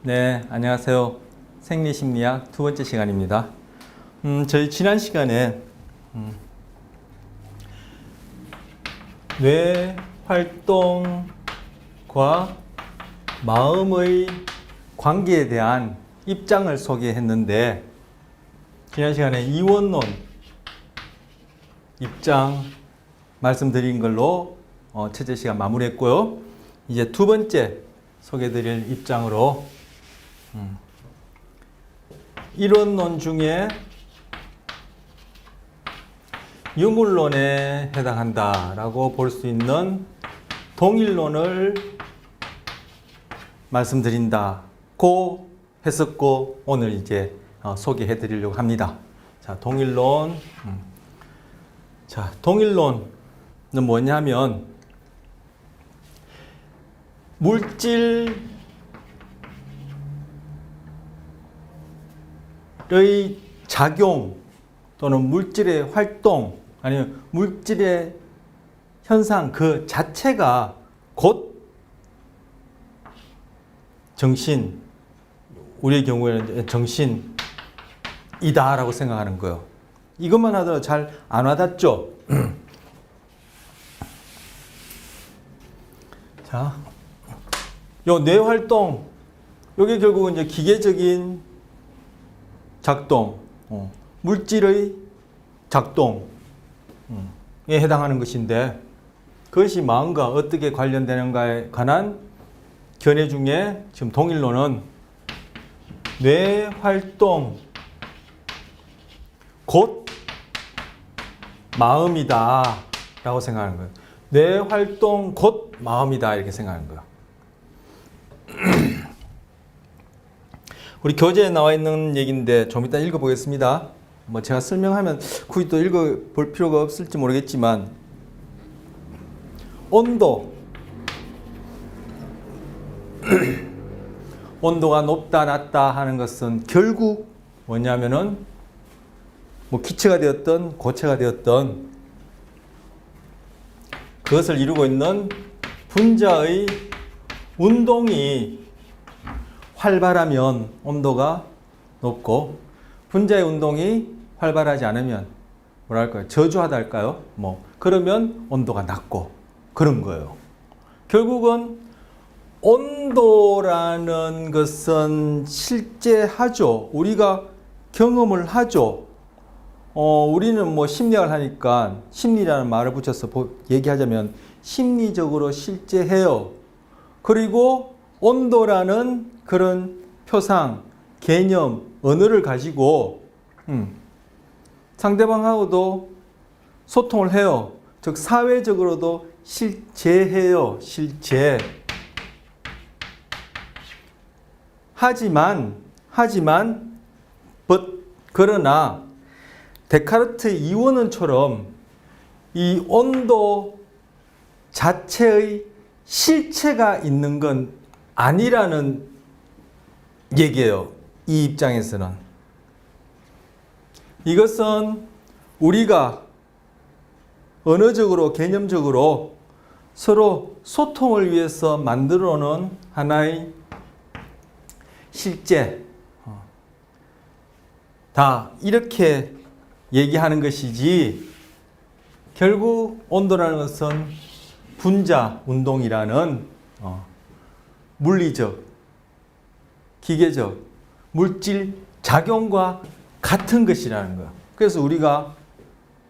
네, 안녕하세요. 생리심리학 두 번째 시간입니다. 저희 지난 시간에 뇌 활동과 마음의 관계에 대한 입장을 소개했는데, 지난 시간에 이원론 입장 말씀드린 걸로 첫째 시간 마무리했고요. 이제 두 번째 소개드릴 입장으로 이론론 중에 유물론에 해당한다라고 볼 수 있는 동일론을 말씀드린다고 했었고, 오늘 이제 소개해 드리려고 합니다. 자, 동일론. 자, 동일론은 뭐냐면 물질의 작용 또는 물질의 활동 아니면 물질의 현상 그 자체가 곧 정신, 우리의 경우에는 정신이다라고 생각하는 거예요. 이것만 하더라도 잘 안 와닿죠? 자, 요 뇌활동, 요게 결국은 이제 기계적인 작동, 물질의 작동에 해당하는 것인데, 그것이 마음과 어떻게 관련되는가에 관한 견해 중에 지금 동일론은 뇌활동 곧 마음이다 라고 생각하는 거예요. 뇌활동 곧 마음이다 이렇게 생각하는 거예요. 우리 교재에 나와 있는 얘기인데 좀 이따 읽어보겠습니다. 뭐 제가 설명하면 굳이 또 읽어볼 필요가 없을지 모르겠지만, 온도가 높다 낮다 하는 것은 결국 뭐냐면은 뭐 기체가 되었던 고체가 되었던 그것을 이루고 있는 분자의 운동이 활발하면 온도가 높고, 분자의 운동이 활발하지 않으면 뭐랄까요? 저조하다 할까요? 그러면 온도가 낮고 그런 거예요. 결국은 온도라는 것은 실제하죠. 우리가 경험을 하죠. 우리는 심리학을 하니까 심리라는 말을 붙여서 얘기하자면 심리적으로 실제해요. 그리고 온도라는 그런 표상, 개념, 언어를 가지고 상대방하고도 소통을 해요. 즉 사회적으로도 실제해요. 실제. 그러나 데카르트 이원론처럼 이 온도 자체의 실체가 있는 건 아니라는 얘기예요. 이 입장에서는. 이것은 우리가 언어적으로, 개념적으로 서로 소통을 위해서 만들어 놓은 하나의 실제, 다 이렇게 얘기하는 것이지, 결국 온도라는 것은 분자 운동이라는 물리적, 기계적, 물질 작용과 같은 것이라는 거야. 그래서 우리가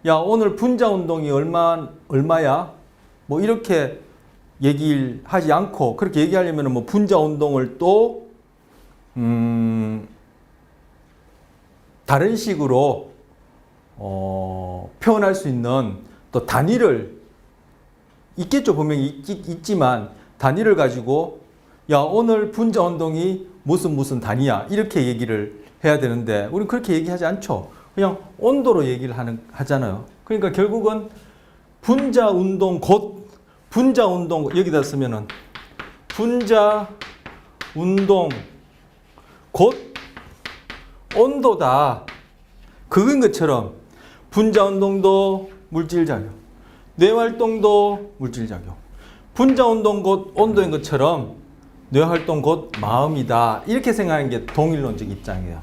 야, 오늘 분자 운동이 얼마야? 이렇게 얘기를 하지 않고, 그렇게 얘기하려면 분자 운동을 또 다른 식으로 표현할 수 있는 또 단위를 있겠죠. 분명히 있지만 단위를 가지고 야, 오늘 분자 운동이 무슨 단위야 이렇게 얘기를 해야 되는데, 우리는 그렇게 얘기하지 않죠. 그냥 온도로 얘기를 하잖아요. 그러니까 결국은 분자 운동 여기다 쓰면은 분자 운동 곧 온도다. 그건 것처럼 분자 운동도 물질 작용, 뇌 활동도 물질 작용, 분자 운동 곧 온도인 것처럼 뇌활동 곧 마음이다. 이렇게 생각하는 게 동일론적 입장이에요.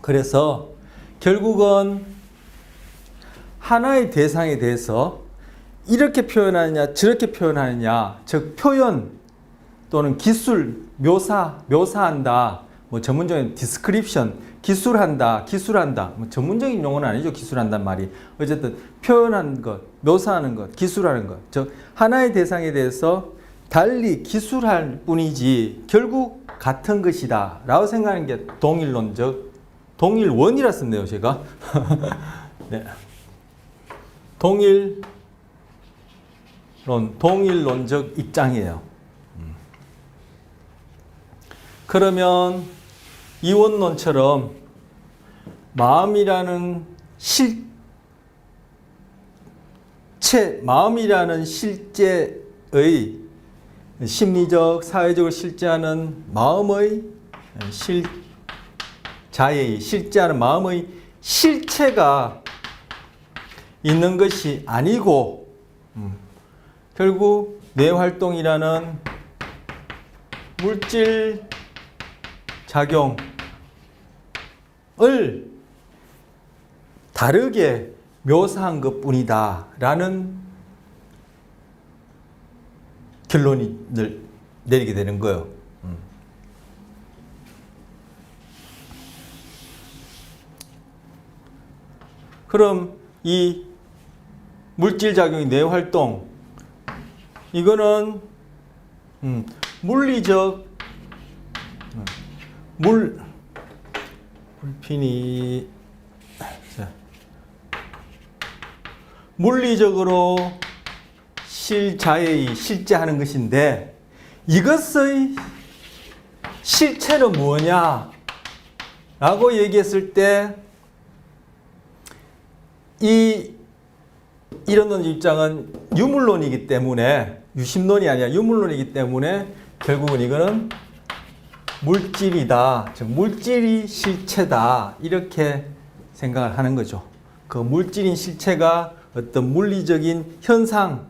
그래서 결국은 하나의 대상에 대해서 이렇게 표현하느냐 저렇게 표현하느냐, 즉 표현 또는 기술, 묘사한다, 뭐 전문적인 디스크립션, 기술한다, 뭐 전문적인 용어는 아니죠. 기술한단 말이. 어쨌든 표현하는 것, 묘사하는 것, 기술하는 것, 즉 하나의 대상에 대해서 달리 기술할 뿐이지 결국 같은 것이다 라고 생각하는 게 동일원이라 썼네요 제가. 네. 동일론적 입장이에요. 그러면 이원론처럼 마음이라는 실제의 심리적, 사회적으로 실제하는 마음의 실제하는 마음의 실체가 있는 것이 아니고 결국 뇌활동이라는 물질 작용을 다르게 묘사한 것뿐이다 라는 결론을 내리게 되는 거예요. 그럼 이 물질작용의 뇌활동, 이거는 물리적 물핀이 물리적으로 실제하는 것인데 이것의 실체는 뭐냐 라고 얘기했을 때 이런 입장은 유물론이기 때문에, 유심론이 아니라 유물론이기 때문에 결국은 이거는 물질이다, 즉 물질이 실체다 이렇게 생각을 하는 거죠. 그 물질인 실체가 어떤 물리적인 현상을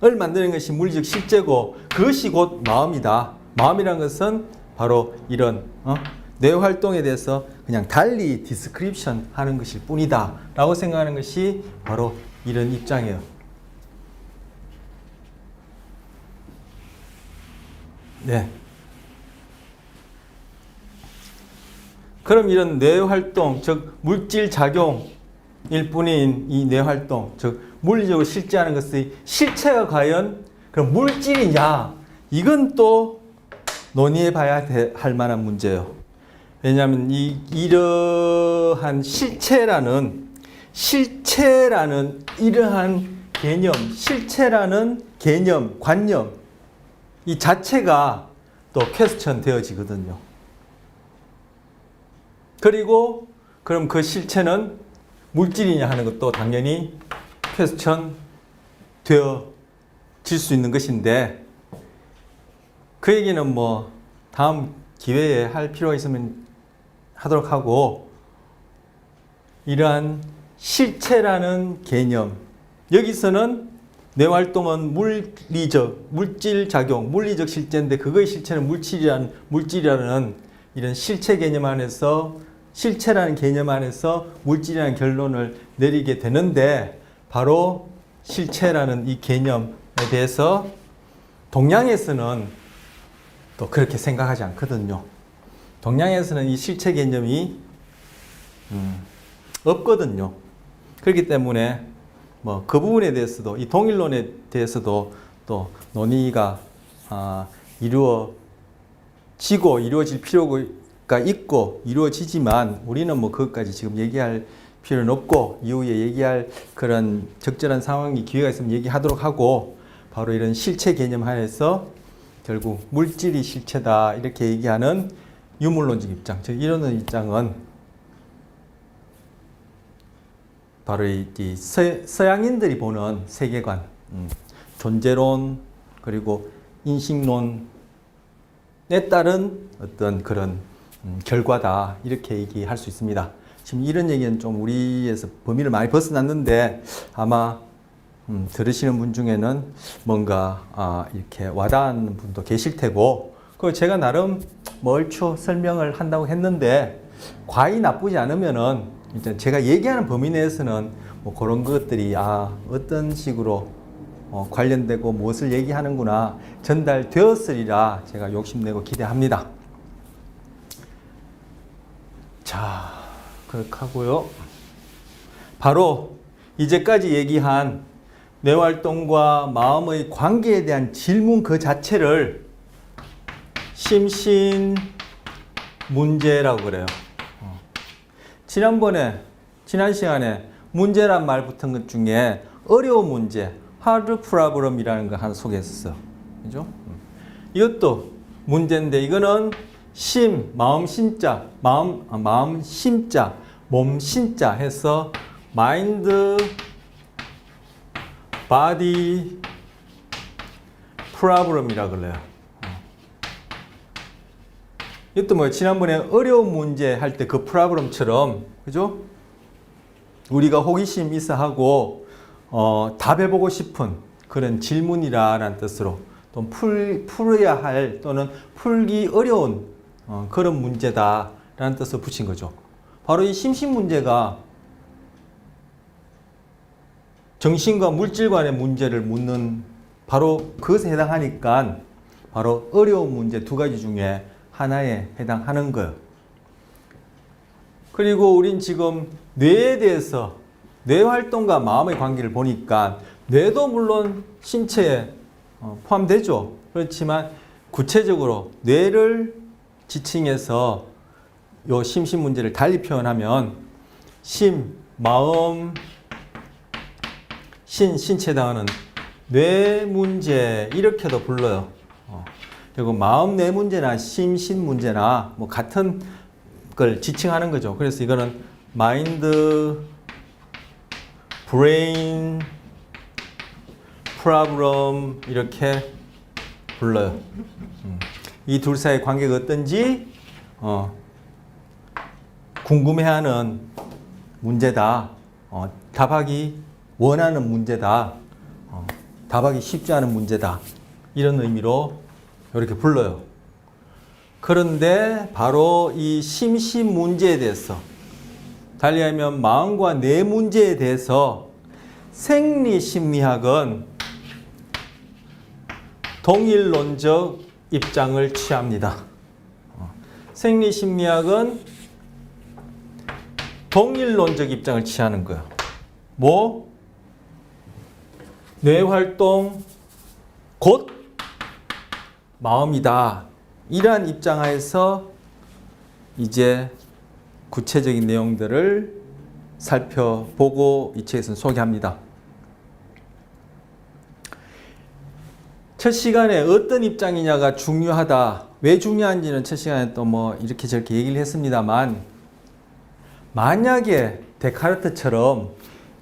만드는 것이 물리적 실제고 그것이 곧 마음이다. 마음이란 것은 바로 이런 뇌활동에 대해서 그냥 달리 디스크립션 하는 것일 뿐이다 라고 생각하는 것이 바로 이런 입장이에요. 네. 그럼 이런 뇌활동, 즉 물질작용일 뿐인 이 뇌활동, 즉 물리적으로 실제하는 것의 실체가 과연 그럼 물질이냐, 이건 또 논의해 봐야 할 만한 문제예요. 왜냐하면 이러한 실체라는 이러한 개념, 실체라는 개념, 관념 이 자체가 또 퀘스천 되어지거든요. 그리고 그럼 그 실체는 물질이냐 하는 것도 당연히 퀘스천 되어질 수 있는 것인데, 그 얘기는 뭐 다음 기회에 할 필요가 있으면 하도록 하고, 이러한 실체라는 개념, 여기서는 뇌활동은 물질작용, 물리적 실제인데 그거의 실체는 물질이라는 이런 실체 개념 안에서, 실체라는 개념 안에서 물질이라는 결론을 내리게 되는데, 바로 실체라는 이 개념에 대해서 동양에서는 또 그렇게 생각하지 않거든요. 동양에서는 이 실체 개념이 없거든요. 그렇기 때문에 뭐 그 부분에 대해서도, 이 동일론에 대해서도 또 논의가 이루어질 필요가 있고 이루어지지만, 우리는 뭐 그것까지 지금 얘기할 필요는 없고 이후에 얘기할 그런 적절한 상황이 기회가 있으면 얘기하도록 하고, 바로 이런 실체 개념 하에서 결국 물질이 실체다 이렇게 얘기하는 유물론적 입장, 즉 이런 입장은 바로 이 서양인들이 보는 세계관, 존재론 그리고 인식론에 따른 어떤 그런 결과다 이렇게 얘기할 수 있습니다. 지금 이런 얘기는 좀 우리에서 범위를 많이 벗어났는데 아마 들으시는 분 중에는 뭔가 이렇게 와닿는 분도 계실 테고, 그 제가 나름 뭐 얼추 설명을 한다고 했는데 과히 나쁘지 않으면은 일단 제가 얘기하는 범위 내에서는 뭐 그런 것들이 어떤 식으로 관련되고 무엇을 얘기하는구나 전달되었으리라 제가 욕심내고 기대합니다. 자, 그렇게 하고요. 바로 이제까지 얘기한 뇌활동과 마음의 관계에 대한 질문 그 자체를 심신 문제라고 그래요. 지난 시간에 문제란 말 붙은 것 중에 어려운 문제, hard problem이라는 거 하나 소개했었어. 그죠? 이것도 문제인데 이거는 마음 심자, 마음 심자, 몸 심자 해서 mind, body problem이라 그래요. 이것도 뭐 지난번에 어려운 문제 할 때 그 프로그램처럼 그죠? 우리가 호기심 있어 하고 답해보고 싶은 그런 질문이라는 뜻으로 또 풀어야 할 또는 풀기 어려운 그런 문제다라는 뜻을 붙인 거죠. 바로 이 심신 문제가 정신과 물질 간의 문제를 묻는 바로 그것에 해당하니까 바로 어려운 문제 두 가지 중에 하나에 해당하는 거예요. 그리고 우린 지금 뇌에 대해서 뇌 활동과 마음의 관계를 보니까 뇌도 물론 신체에 포함되죠. 그렇지만 구체적으로 뇌를 지칭해서 요 심신 문제를 달리 표현하면 마음, 신체에 해당하는 뇌 문제 이렇게도 불러요. 그리고 마음 뇌 문제나 심신 문제나 뭐 같은 걸 지칭하는 거죠. 그래서 이거는 마인드, 브레인, 프로블럼 이렇게 불러요. 이 둘 사이의 관계가 어떤지 궁금해하는 문제다. 답하기 원하는 문제다. 답하기 쉽지 않은 문제다. 이런 의미로 이렇게 불러요. 그런데 바로 이 심신 문제에 대해서 달리하면 마음과 뇌 문제에 대해서 생리심리학은 동일론적 입장을 취합니다. 생리심리학은 동일론적 입장을 취하는 거예요. 뇌활동 곧 마음이다. 이러한 입장하에서 이제 구체적인 내용들을 살펴보고 이 책에서는 소개합니다. 첫 시간에 어떤 입장이냐가 중요하다. 왜 중요한지는 첫 시간에 또 뭐 이렇게 저렇게 얘기를 했습니다만, 만약에 데카르트처럼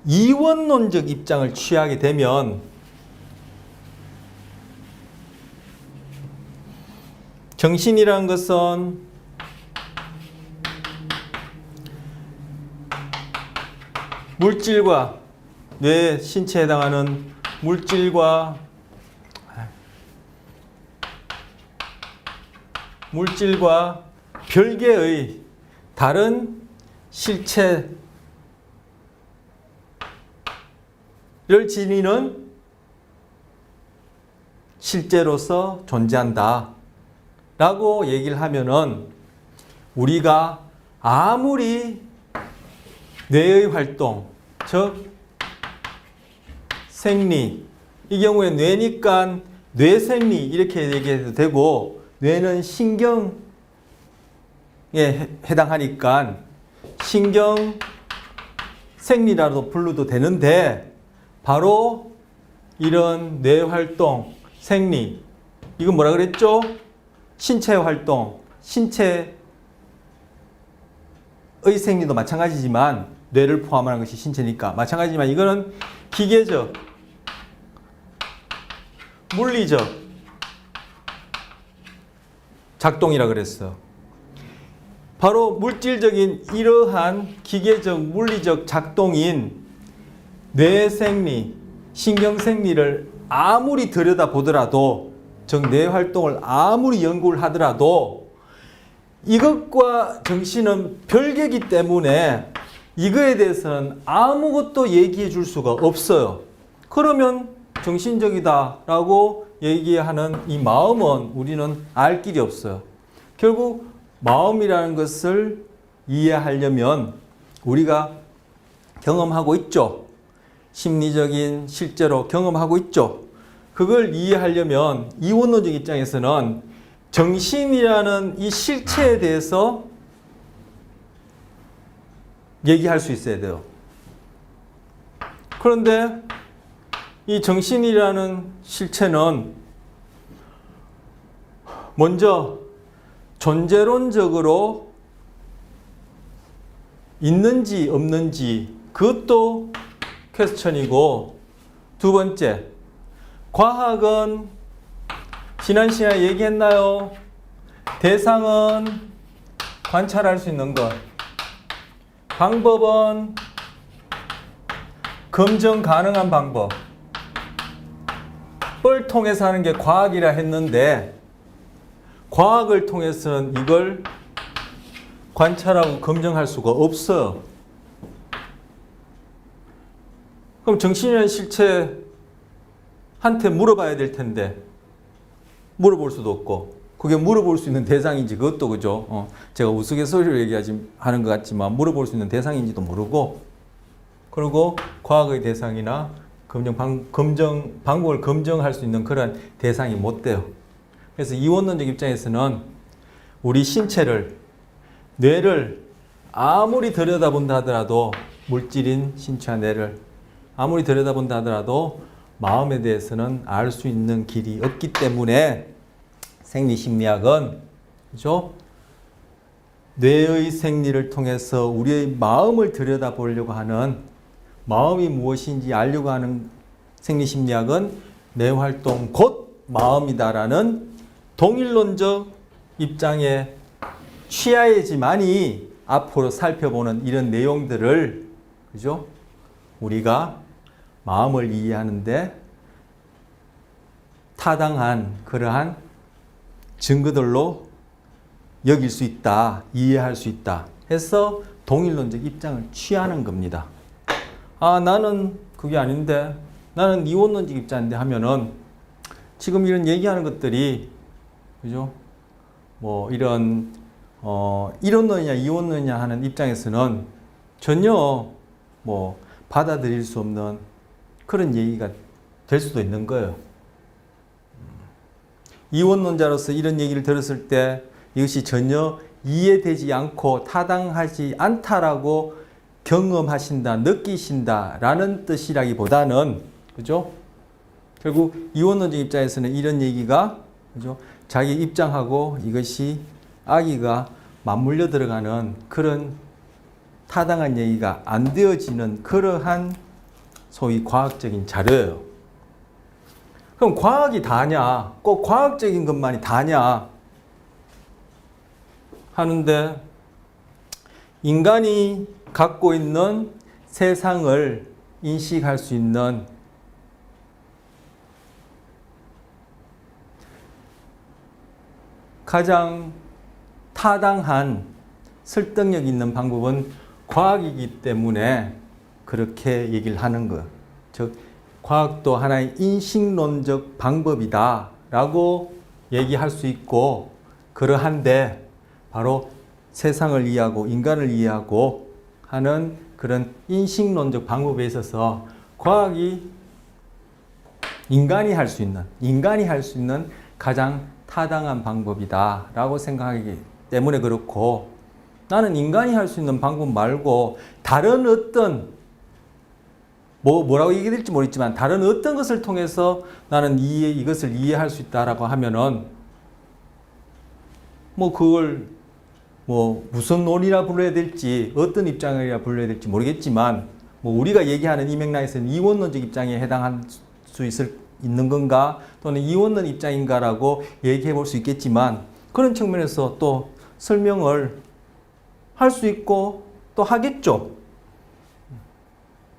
이원론적 입장을 취하게 되면 정신이라는 것은 물질과 뇌 신체에 해당하는 물질과 별개의 다른 실체를 지니는 실제로서 존재한다 라고 얘기를 하면은 우리가 아무리 뇌의 활동, 즉 생리, 이 경우에 뇌니까 뇌생리 이렇게 얘기해도 되고, 뇌는 신경에 해당하니까 신경 생리라도 불러도 되는데, 바로 이런 뇌 활동, 생리, 이건 뭐라 그랬죠? 신체 활동, 신체의 생리도 마찬가지지만 뇌를 포함하는 것이 신체니까 마찬가지지만 이거는 기계적, 물리적 작동이라 그랬어. 바로 물질적인 이러한 기계적, 물리적 작동인 뇌 생리, 신경생리를 아무리 들여다보더라도 즉 뇌 활동을 아무리 연구를 하더라도 이것과 정신은 별개이기 때문에 이거에 대해서는 아무것도 얘기해 줄 수가 없어요. 그러면 정신적이다라고 얘기하는 이 마음은 우리는 알 길이 없어요. 결국 마음이라는 것을 이해하려면 우리가 경험하고 있죠. 심리적인 실제로 경험하고 있죠. 그걸 이해하려면 이원론적 입장에서는 정신이라는 이 실체에 대해서 얘기할 수 있어야 돼요. 그런데 이 정신이라는 실체는 먼저 존재론적으로 있는지 없는지 그것도 퀘스천이고, 두 번째, 과학은 지난 시간에 얘기했나요? 대상은 관찰할 수 있는 것, 방법은 검증 가능한 방법, 을 통해서 하는 게 과학이라 했는데 과학을 통해서는 이걸 관찰하고 검증할 수가 없어요. 그럼 정신이라는 실체한테 물어봐야 될 텐데 물어볼 수도 없고, 그게 물어볼 수 있는 대상인지 그것도 그죠? 제가 우스갯소리로 하는 것 같지만 물어볼 수 있는 대상인지도 모르고, 그리고 과학의 대상이나 방법을 검증할 수 있는 그런 대상이 못 돼요. 그래서 이원론적 입장에서는 우리 신체를, 뇌를 아무리 들여다본다 하더라도, 물질인 신체와 뇌를 아무리 들여다본다 하더라도 마음에 대해서는 알 수 있는 길이 없기 때문에 생리심리학은, 그죠? 뇌의 생리를 통해서 우리의 마음을 들여다보려고 하는, 마음이 무엇인지 알려고 하는 생리심리학은 뇌활동 곧 마음이다라는 동일론적 입장에 취해야지만이 앞으로 살펴보는 이런 내용들을, 그죠? 우리가 마음을 이해하는데 타당한 그러한 증거들로 여길 수 있다, 이해할 수 있다 해서 동일론적 입장을 취하는 겁니다. 아, 나는 그게 아닌데, 나는 이원론적 입장인데 하면은 지금 이런 얘기하는 것들이, 그죠? 뭐 이런 이론론이냐 이원론이냐 하는 입장에서는 전혀 뭐 받아들일 수 없는 그런 얘기가 될 수도 있는 거예요. 이원론자로서 이런 얘기를 들었을 때 이것이 전혀 이해되지 않고 타당하지 않다라고 경험하신다, 느끼신다라는 뜻이라기보다는, 그죠? 결국 이원론적 입장에서는 이런 얘기가, 그죠? 자기 입장하고 이것이 아기가 맞물려 들어가는 그런 타당한 얘기가 안 되어지는 그러한 소위 과학적인 자료예요. 그럼 과학이 다냐? 꼭 과학적인 것만이 다냐? 하는데 인간이 갖고 있는 세상을 인식할 수 있는 가장 타당한 설득력 있는 방법은 과학이기 때문에 그렇게 얘기를 하는 것. 즉, 과학도 하나의 인식론적 방법이다 라고 얘기할 수 있고, 그러한데 바로 세상을 이해하고 인간을 이해하고 하는 그런 인식론적 방법에 있어서 과학이 인간이 할 수 있는 가장 타당한 방법이다 라고 생각하기 때문에 그렇고, 나는 인간이 할 수 있는 방법 말고 다른 어떤 뭐라고 얘기될지 모르겠지만 다른 어떤 것을 통해서 나는 이것을 이해할 수 있다라고 하면은 뭐 그걸 뭐 무슨 논이라 불러야 될지 어떤 입장이라 불러야 될지 모르겠지만, 뭐 우리가 얘기하는 이 맥락에서는 이원론적 입장에 해당할 수 있는 건가 또는 이원론 입장인가라고 얘기해 볼 수 있겠지만, 그런 측면에서 또 설명을 할 수 있고 또 하겠죠.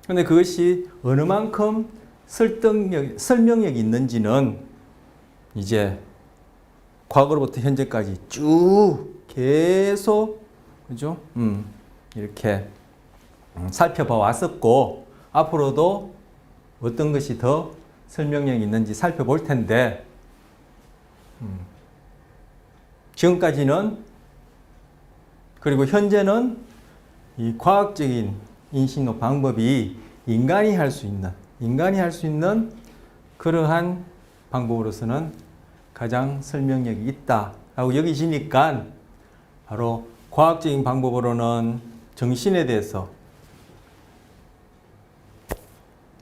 근데 그것이 어느 만큼 설명력이 있는지는 이제 과거로부터 현재까지 쭉 계속 그죠? 이렇게 살펴봐 왔었고 앞으로도 어떤 것이 더 설명력이 있는지 살펴볼 텐데 지금까지는 그리고 현재는 이 과학적인 인식론 방법이 인간이 할 수 있는 그러한 방법으로서는 가장 설명력이 있다라고 여기시니까 바로 과학적인 방법으로는 정신에 대해서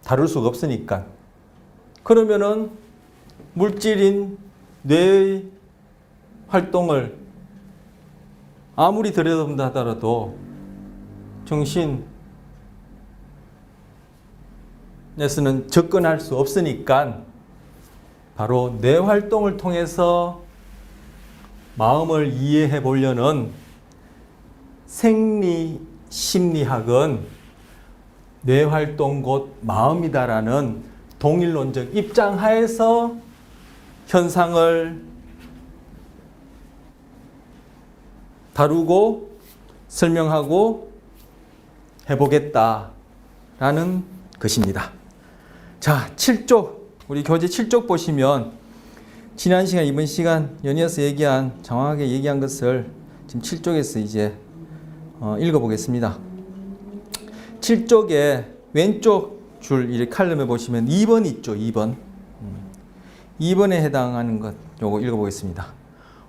다룰 수가 없으니까 그러면은 물질인 뇌의 활동을 아무리 들여다본다 하더라도 정신에서는 접근할 수 없으니까 바로 뇌 활동을 통해서 마음을 이해해 보려는 생리 심리학은 뇌 활동 곧 마음이다라는 동일론적 입장 하에서 현상을 다루고 설명하고 해보겠다라는 것입니다. 자, 7쪽 우리 교재 7쪽 보시면 지난 시간 이번 시간 연이어서 정확하게 얘기한 것을 지금 7쪽에서 이제 읽어보겠습니다. 7쪽에 왼쪽 줄 이렇게 칼럼에 보시면 2번 있죠. 2번. 2번에 해당하는 것 요거 읽어보겠습니다.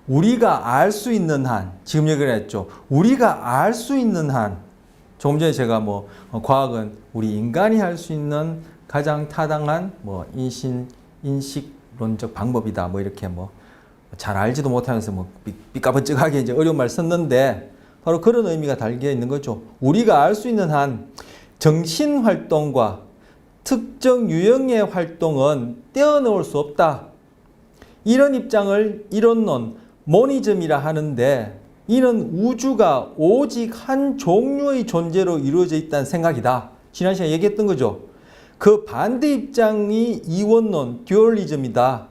우리가 알 수 있는 한, 지금 얘기를 했죠. 우리가 알 수 있는 한, 조금 전에 제가 과학은 우리 인간이 할 수 있는 가장 타당한 인식론적 방법이다. 이렇게 잘 알지도 못하면서 삐까번쩍하게 이제 어려운 말 썼는데 바로 그런 의미가 달겨 있는 거죠. 우리가 알 수 있는 한 정신 활동과 특정 유형의 활동은 떼어놓을 수 없다. 이런 입장을 이론론 모니즘이라 하는데 이는 우주가 오직 한 종류의 존재로 이루어져 있다는 생각이다. 지난 시간에 얘기했던 거죠. 그 반대 입장이 이원론 듀얼리즘이다.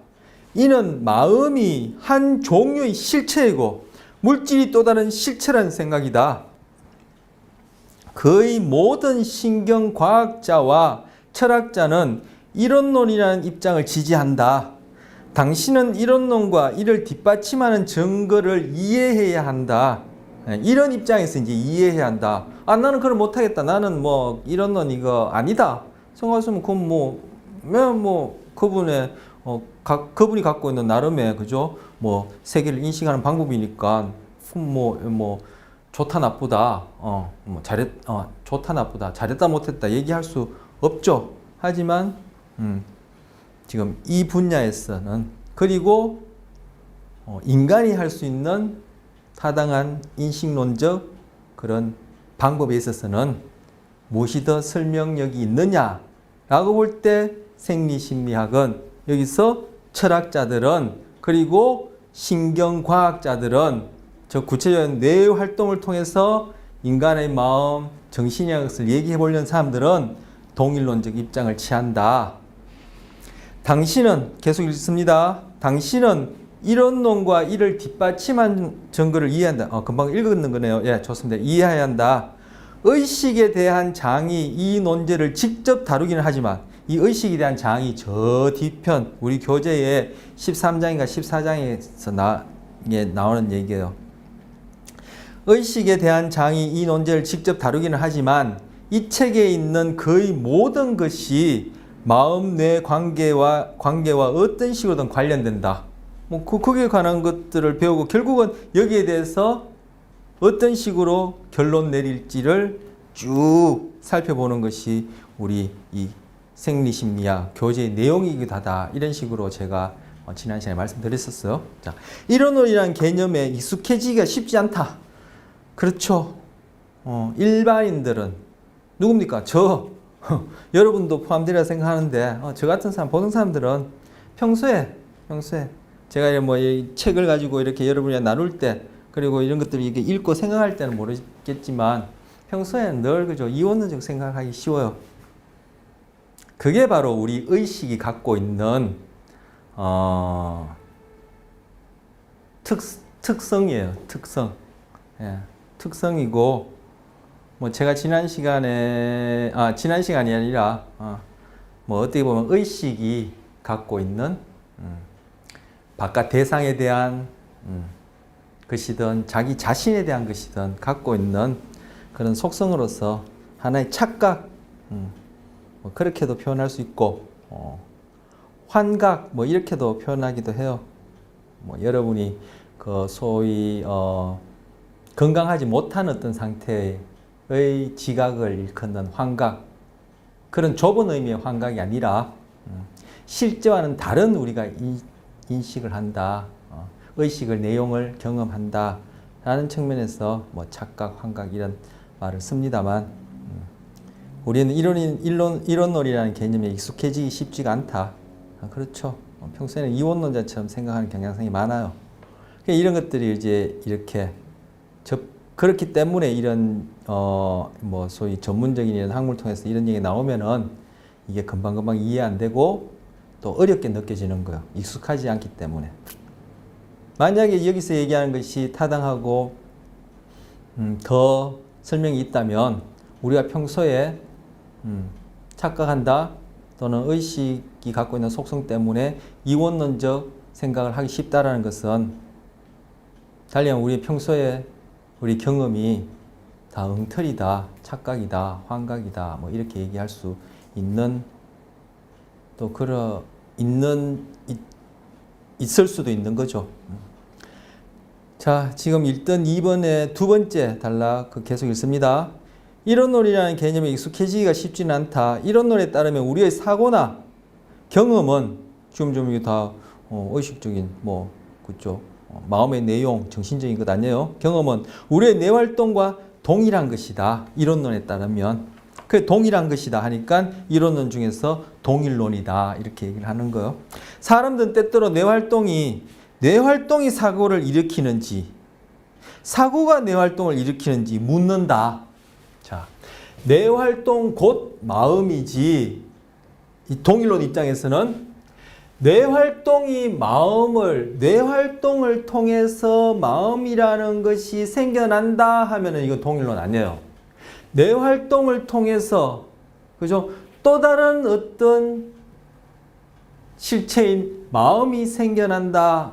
이는 마음이 한 종류의 실체이고 물질이 또 다른 실체라는 생각이다. 거의 모든 신경과학자와 철학자는 이론론이라는 입장을 지지한다. 당신은 이론론과 이를 뒷받침하는 증거를 이해해야 한다. 이런 입장에서 이제 이해해야 한다. 나는 그걸 못하겠다. 나는 이론론 이거 아니다. 생각하시면 그건 그분이 갖고 있는 나름의 그죠? 세계를 인식하는 방법이니까 좋다 나쁘다 좋다 나쁘다 잘했다 못했다 얘기할 수 없죠. 하지만 지금 이 분야에서는 그리고 인간이 할 수 있는 타당한 인식론적 그런 방법에 있어서는 무엇이 더 설명력이 있느냐라고 볼 때 생리심리학은 여기서 철학자들은 그리고 신경과학자들은 저 구체적인 뇌 활동을 통해서 인간의 마음, 정신이라는 것을 얘기해 보려는 사람들은 동일론적 입장을 취한다. 당신은 계속 읽습니다. 당신은 이론론과 이를 뒷받침한 증거를 이해한다. 금방 읽었는 거네요. 예, 좋습니다. 이해해야 한다. 의식에 대한 장이 이 논제를 직접 다루기는 하지만 이 의식에 대한 장이 저 뒤편 우리 교재의 13장인가 14장에서 나오는 얘기예요. 의식에 대한 장이 이 논제를 직접 다루기는 하지만 이 책에 있는 거의 모든 것이 마음, 뇌 관계와 어떤 식으로든 관련된다. 거기에 관한 것들을 배우고 결국은 여기에 대해서 어떤 식으로 결론 내릴지를 쭉 살펴보는 것이 우리 이 생리심리학 교재의 내용이기도 하다. 이런 식으로 제가 지난 시간에 말씀드렸었어요. 자, 이론론이라는 개념에 익숙해지기가 쉽지 않다. 그렇죠. 일반인들은 누굽니까? 여러분도 포함되리라 생각하는데 저 같은 사람, 보통 사람들은 평소에 제가 이 책을 가지고 이렇게 여러분이랑 나눌 때 그리고 이런 것들을 이렇게 읽고 생각할 때는 모르겠지만 평소에 늘 그죠 이원론적 생각하기 쉬워요. 그게 바로 우리 의식이 갖고 있는 특성이에요. 특성. 예, 특성이고 뭐 제가 지난 시간이 아니라 뭐 어떻게 보면 의식이 갖고 있는 바깥 대상에 대한 것이든 자기 자신에 대한 것이든 갖고 있는 그런 속성으로서 하나의 착각, 뭐 그렇게도 표현할 수 있고 환각 뭐 이렇게도 표현하기도 해요. 뭐 여러분이 그 소위 건강하지 못한 어떤 상태의 지각을 일컫는 환각, 그런 좁은 의미의 환각이 아니라 실제와는 다른 우리가 인식을 한다, 의식을 내용을 경험한다 라는 측면에서 뭐 착각, 환각 이런 말을 씁니다만 우리는 이론론이라는 개념에 익숙해지기 쉽지가 않다. 그렇죠. 평소에는 이원론자처럼 생각하는 경향성이 많아요. 이런 것들이 이제 이렇게 그렇기 때문에 이런 뭐 소위 전문적인 이런 학문을 통해서 이런 얘기 나오면은 이게 금방금방 이해 안 되고 또 어렵게 느껴지는 거예요. 익숙하지 않기 때문에. 만약에 여기서 얘기하는 것이 타당하고 더 설명이 있다면 우리가 평소에 착각한다 또는 의식이 갖고 있는 속성 때문에 이원론적 생각을 하기 쉽다라는 것은 달리 하면 우리 평소에 우리 경험이 다 엉터리다, 착각이다, 환각이다, 뭐 이렇게 얘기할 수 있는 또 있을 수도 있는 거죠. 자, 지금 읽던 2번의 두 번째 단락 계속 읽습니다. 이론론이라는 개념에 익숙해지기가 쉽지는 않다. 이론론에 따르면 우리의 사고나 경험은 지금 좀 이게 다 의식적인 뭐 그죠? 마음의 내용, 정신적인 것 아니에요. 경험은 우리의 뇌활동과 동일한 것이다. 이론론에 따르면. 그 동일한 것이다 하니까 이론론 중에서 동일론이다. 이렇게 얘기를 하는 거예요. 사람들은 때때로 뇌활동이 사고를 일으키는지, 사고가 뇌활동을 일으키는지 묻는다. 자, 뇌활동 곧 마음이지. 이 동일론 입장에서는 뇌활동을 통해서 마음이라는 것이 생겨난다 하면은 이건 동일론 아니에요. 뇌활동을 통해서, 그죠? 또 다른 어떤 실체인 마음이 생겨난다.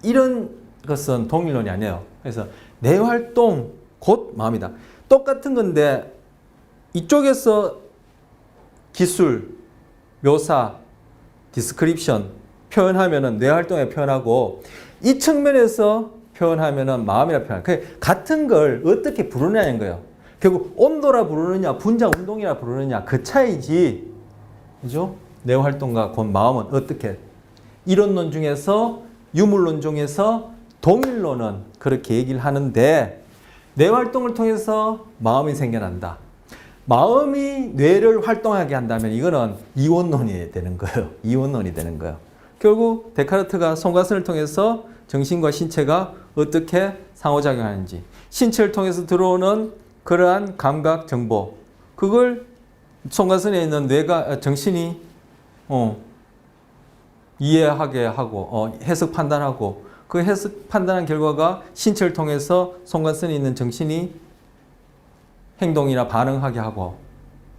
이런 것은 동일론이 아니에요. 그래서 뇌활동 곧 마음이다. 똑같은 건데 이쪽에서 기술, 묘사, 디스크립션 표현하면은 뇌활동에 표현하고 이 측면에서 표현하면은 마음이라 표현해요. 같은 걸 어떻게 부르냐는 거예요. 결국 온도라 부르느냐, 분자 운동이라 부르느냐 그 차이지. 그죠? 뇌활동과 곧 마음은 어떻게? 이론론 중에서 유물론 중에서 동일론은 그렇게 얘기를 하는데 뇌활동을 통해서 마음이 생겨난다. 마음이 뇌를 활동하게 한다면 이거는 이원론이 되는 거예요. 이원론이 되는 거예요. 결국 데카르트가 송가선을 통해서 정신과 신체가 어떻게 상호작용하는지, 신체를 통해서 들어오는 그러한 감각 정보, 그걸 송가선에 있는 정신이 이해하게 하고 해석 판단하고 그 해석 판단한 결과가 신체를 통해서 송가선에 있는 정신이 행동이나 반응하게 하고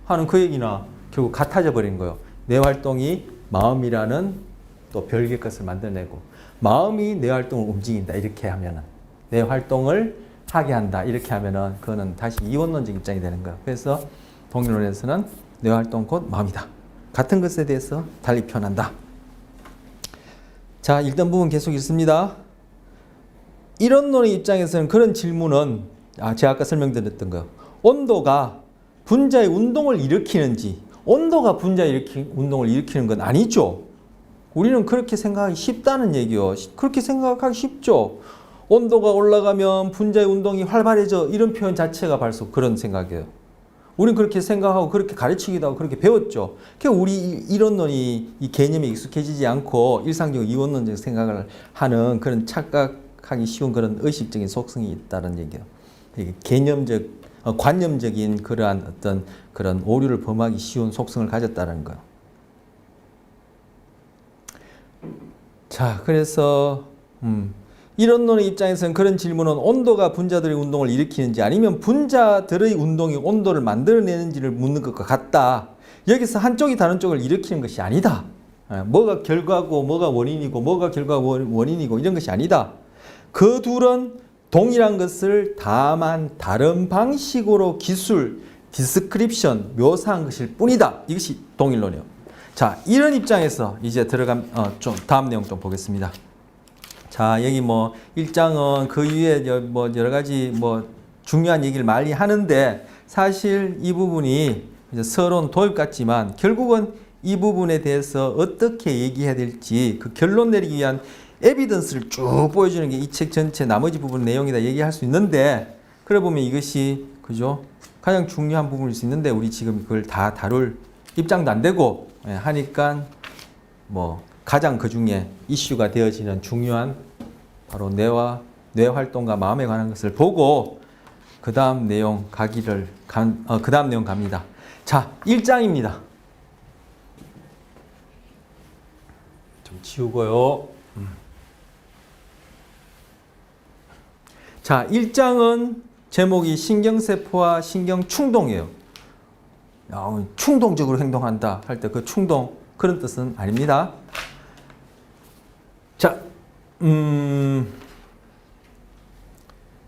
하는 그 얘기나 결국 같아져 버린 거예요. 뇌 활동이 마음이라는 또 별개의 것을 만들어내고 마음이 뇌 활동을 움직인다 이렇게 하면은 뇌 활동을 하게 한다 이렇게 하면은 그거는 다시 이원론적 입장이 되는 거예요. 그래서 동일론에서는 뇌 활동 곧 마음이다. 같은 것에 대해서 달리 표현한다. 자, 읽던 부분 계속 읽습니다. 이론론의 입장에서는 그런 질문은 제가 아까 설명드렸던 거예요. 온도가 분자의 운동을 일으키는지, 온도가 분자의 운동을 일으키는 건 아니죠. 우리는 그렇게 생각하기 쉽다는 얘기요. 그렇게 생각하기 쉽죠. 온도가 올라가면 분자의 운동이 활발해져 이런 표현 자체가 벌써 그런 생각이에요. 우리는 그렇게 생각하고 그렇게 가르치기도 하고 그렇게 배웠죠. 그러니까 우리 이론론이 이 개념에 익숙해지지 않고 일상적으로 이원론적 생각을 하는 그런 착각하기 쉬운 그런 의식적인 속성이 있다는 얘기예요. 개념적 관념적인 그러한 어떤 그런 오류를 범하기 쉬운 속성을 가졌다는 거예요. 자, 그래서 이런 론의 입장에서는 그런 질문은 온도가 분자들의 운동을 일으키는지 아니면 분자들의 운동이 온도를 만들어내는지를 묻는 것과 같다. 여기서 한쪽이 다른 쪽을 일으키는 것이 아니다. 뭐가 결과고 뭐가 원인이고 뭐가 결과고 원인이고 이런 것이 아니다. 그 둘은 동일한 것을 다만 다른 방식으로 기술, 디스크립션, 묘사한 것일 뿐이다. 이것이 동일론이에요. 자, 이런 입장에서 이제 좀 다음 내용 좀 보겠습니다. 자, 여기 뭐 1장은 그 이후에 뭐 여러 가지 뭐 중요한 얘기를 많이 하는데 사실 이 부분이 이제 서론 도입 같지만 결국은 이 부분에 대해서 어떻게 얘기해야 될지 그 결론 내리기 위한 에비던스를 쭉 보여주는 게 이 책 전체 나머지 부분 내용이다 얘기할 수 있는데 그래 보면 이것이 그죠? 가장 중요한 부분일 수 있는데 우리 지금 그걸 다 다룰 입장도 안 되고 하니까 뭐 가장 그 중에 이슈가 되어지는 중요한 바로 뇌 활동과 마음에 관한 것을 보고 그 다음 내용 그 다음 내용 갑니다. 자, 1장입니다. 좀 지우고요. 자, 1장은 제목이 신경세포와 신경충동이에요. 충동적으로 행동한다 할 때 그 충동 그런 뜻은 아닙니다. 자,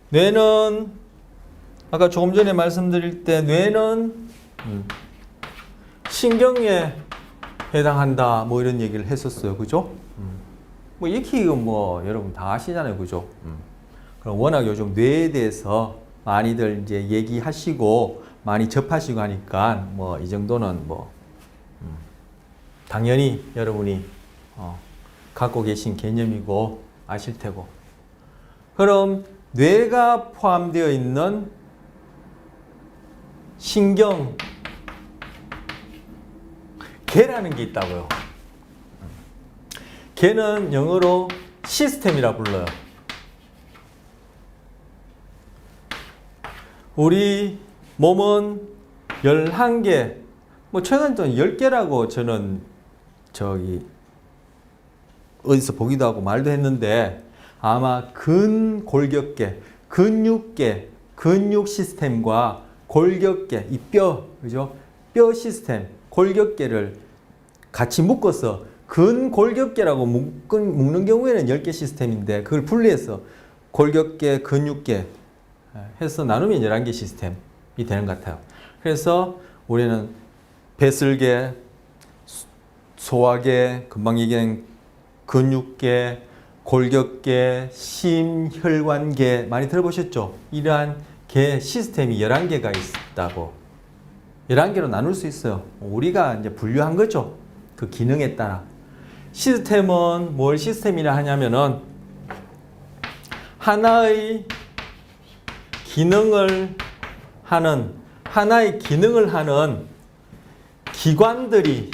뇌는 아까 조금 전에 말씀드릴 때 뇌는 신경에 해당한다 뭐 이런 얘기를 했었어요. 그죠? 뭐 이렇게 뭐 여러분 다 아시잖아요. 그죠? 그럼 워낙 요즘 뇌에 대해서 많이들 이제 얘기하시고 많이 접하시고 하니까 뭐 이 정도는 뭐 당연히 여러분이 갖고 계신 개념이고 아실 테고. 그럼 뇌가 포함되어 있는 신경 개라는 게 있다고요. 개는 영어로 시스템이라 불러요. 우리 몸은 11개, 뭐 최근에는 10개라고 저는 어디서 보기도 하고 말도 했는데 아마 근골격계, 근육계, 근육 시스템과 골격계, 이 뼈, 그죠? 뼈 시스템, 골격계를 같이 묶어서 근골격계라고 묶는 경우에는 10개 시스템인데 그걸 분리해서 골격계, 근육계 해서 나누면 11개 시스템이 되는 것 같아요. 그래서 우리는 배슬계, 소화계, 금방 얘기한 근육계, 골격계, 심혈관계 많이 들어보셨죠? 이러한 계 시스템이 11개가 있다고. 11개로 나눌 수 있어요. 우리가 이제 분류한 거죠. 그 기능에 따라. 시스템은 뭘 시스템이라 하냐면은 하나의 기능을 하는 기관들이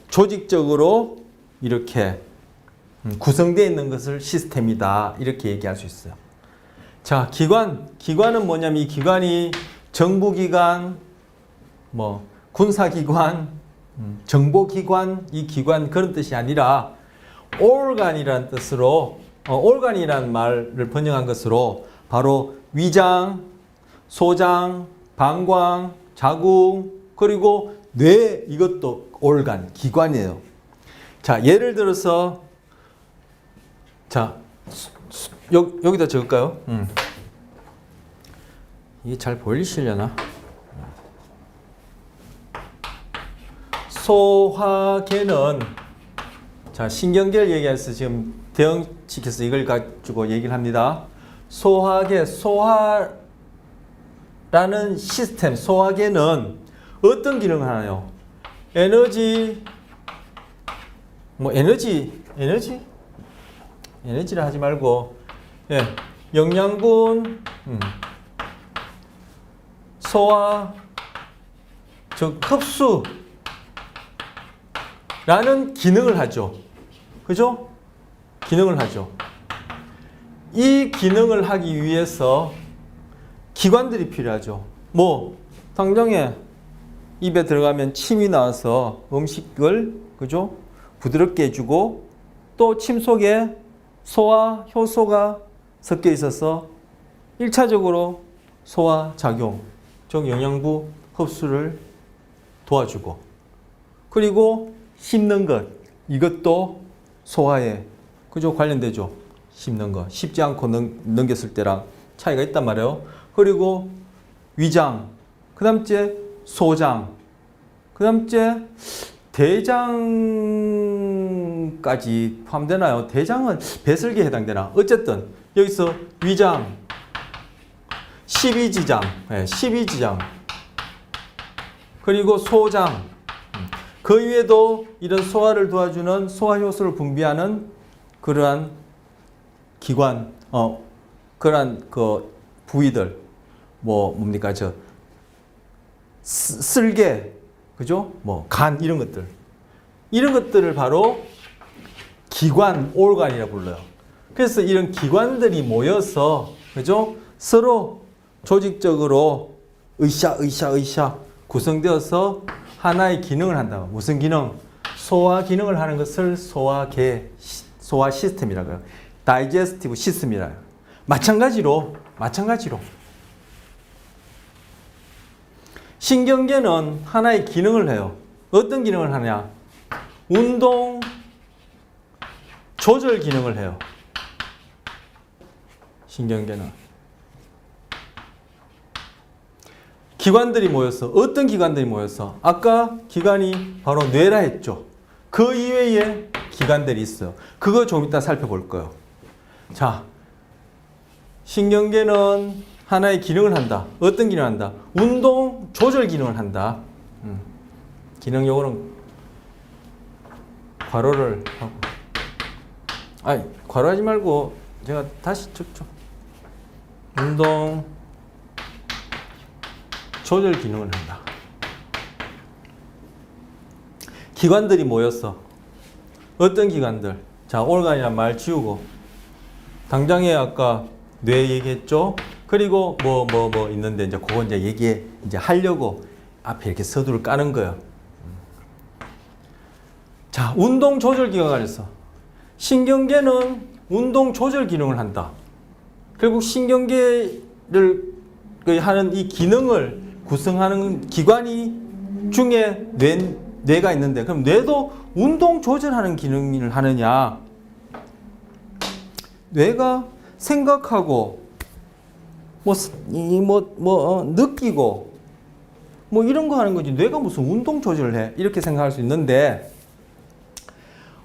조직적으로 이렇게 구성되어 있는 것을 시스템이다. 이렇게 얘기할 수 있어요. 자, 기관은 뭐냐면 이 기관이 정부기관, 뭐 군사기관, 정보기관, 이 기관 그런 뜻이 아니라 organ이라는 뜻으로 organ이라는 말을 번역한 것으로 바로 위장, 소장, 방광, 자궁 그리고 뇌 이것도 organ, 기관이에요. 자, 예를 들어서 자 여기다 적을까요? 이게 잘 보이시려나? 소화계는 자 신경계를 얘기해서 지금 대형시켜서 이걸 가지고 얘기를 합니다. 소화계, 소화라는 시스템, 소화계는 어떤 기능을 하나요? 에너지를 하지 말고 영양분, 소화, 즉 흡수라는 기능을 하죠. 그죠? 기능을 하죠. 이 기능을 하기 위해서 기관들이 필요하죠. 뭐 당장에 입에 들어가면 침이 나와서 음식을 그죠? 부드럽게 해주고 또 침 속에 소와 효소가 섞여 있어서 1차적으로 소화 작용, 즉 영양분 흡수를 도와주고 그리고 씹는 것 이것도 소화에 그죠? 관련되죠. 씹는 거 씹지 않고 넘겼을 때랑 차이가 있단 말이에요. 그리고 위장, 그 다음째 소장, 그 다음째 대장까지 포함되나요? 대장은 배설기에 해당되나? 어쨌든 여기서 위장, 십이지장, 네, 십이지장, 그리고 소장, 그 이외에도 이런 소화를 도와주는 소화효소를 분비하는 그러한 기관, 그러한 그 부위들, 뭡니까, 쓸개, 그죠? 간, 이런 것들. 이런 것들을 바로 기관, 올간이라 불러요. 그래서 이런 기관들이 모여서, 그죠? 서로 조직적으로 으쌰 구성되어서 하나의 기능을 한다. 무슨 기능? 소화 기능을 하는 것을 소화 시스템이라고 해요. 다이제스티브 시스템이라 해요. 마찬가지로 신경계는 하나의 기능을 해요. 어떤 기능을 하냐? 운동 조절 기능을 해요. 신경계는. 기관들이 모여서, 어떤 기관들이 모여서? 아까 기관이 바로 뇌라 했죠. 그 이외에 기관들이 있어요. 그거 좀 이따 살펴볼 거예요. 자, 신경계는 하나의 기능을 한다. 어떤 기능을 한다? 운동 조절 기능을 한다. 기능 용어는 괄호를 하고. 아니, 괄호하지 말고 제가 다시 쳤죠. 운동 조절 기능을 한다. 기관들이 모여서 어떤 기관들? 자, 올간이란 말 지우고 당장에 아까 뇌 얘기했죠. 그리고 뭐 있는데 이제 그거 이제 하려고 앞에 이렇게 서두를 까는 거예요. 자, 운동 조절 기능에 관해서 신경계는 운동 조절 기능을 한다. 결국 신경계를 하는 이 기능을 구성하는 기관이 중에 뇌가 있는데 그럼 뇌도 운동 조절하는 기능을 하느냐? 뇌가 생각하고 느끼고 이런 거 하는 거지 뇌가 무슨 운동 조절을 해? 이렇게 생각할 수 있는데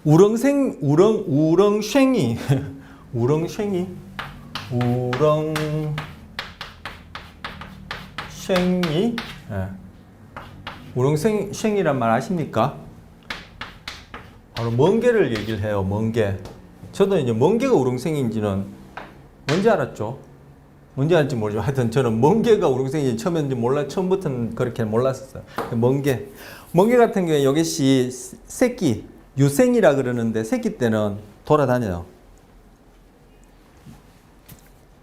우렁쉥이 우렁쉥이란 말 아십니까? 바로 멍게를 얘기를 해요. 멍게. 저도 이제 멍게가 우렁쉥인지는 언제 알았죠? 언제 알지 모르죠. 하여튼 저는 멍게가 우렁쉥인지 처음부터는 그렇게 몰랐었어요. 멍게 같은 경우에 이것이 새끼, 유생이라 그러는데 새끼 때는 돌아다녀요.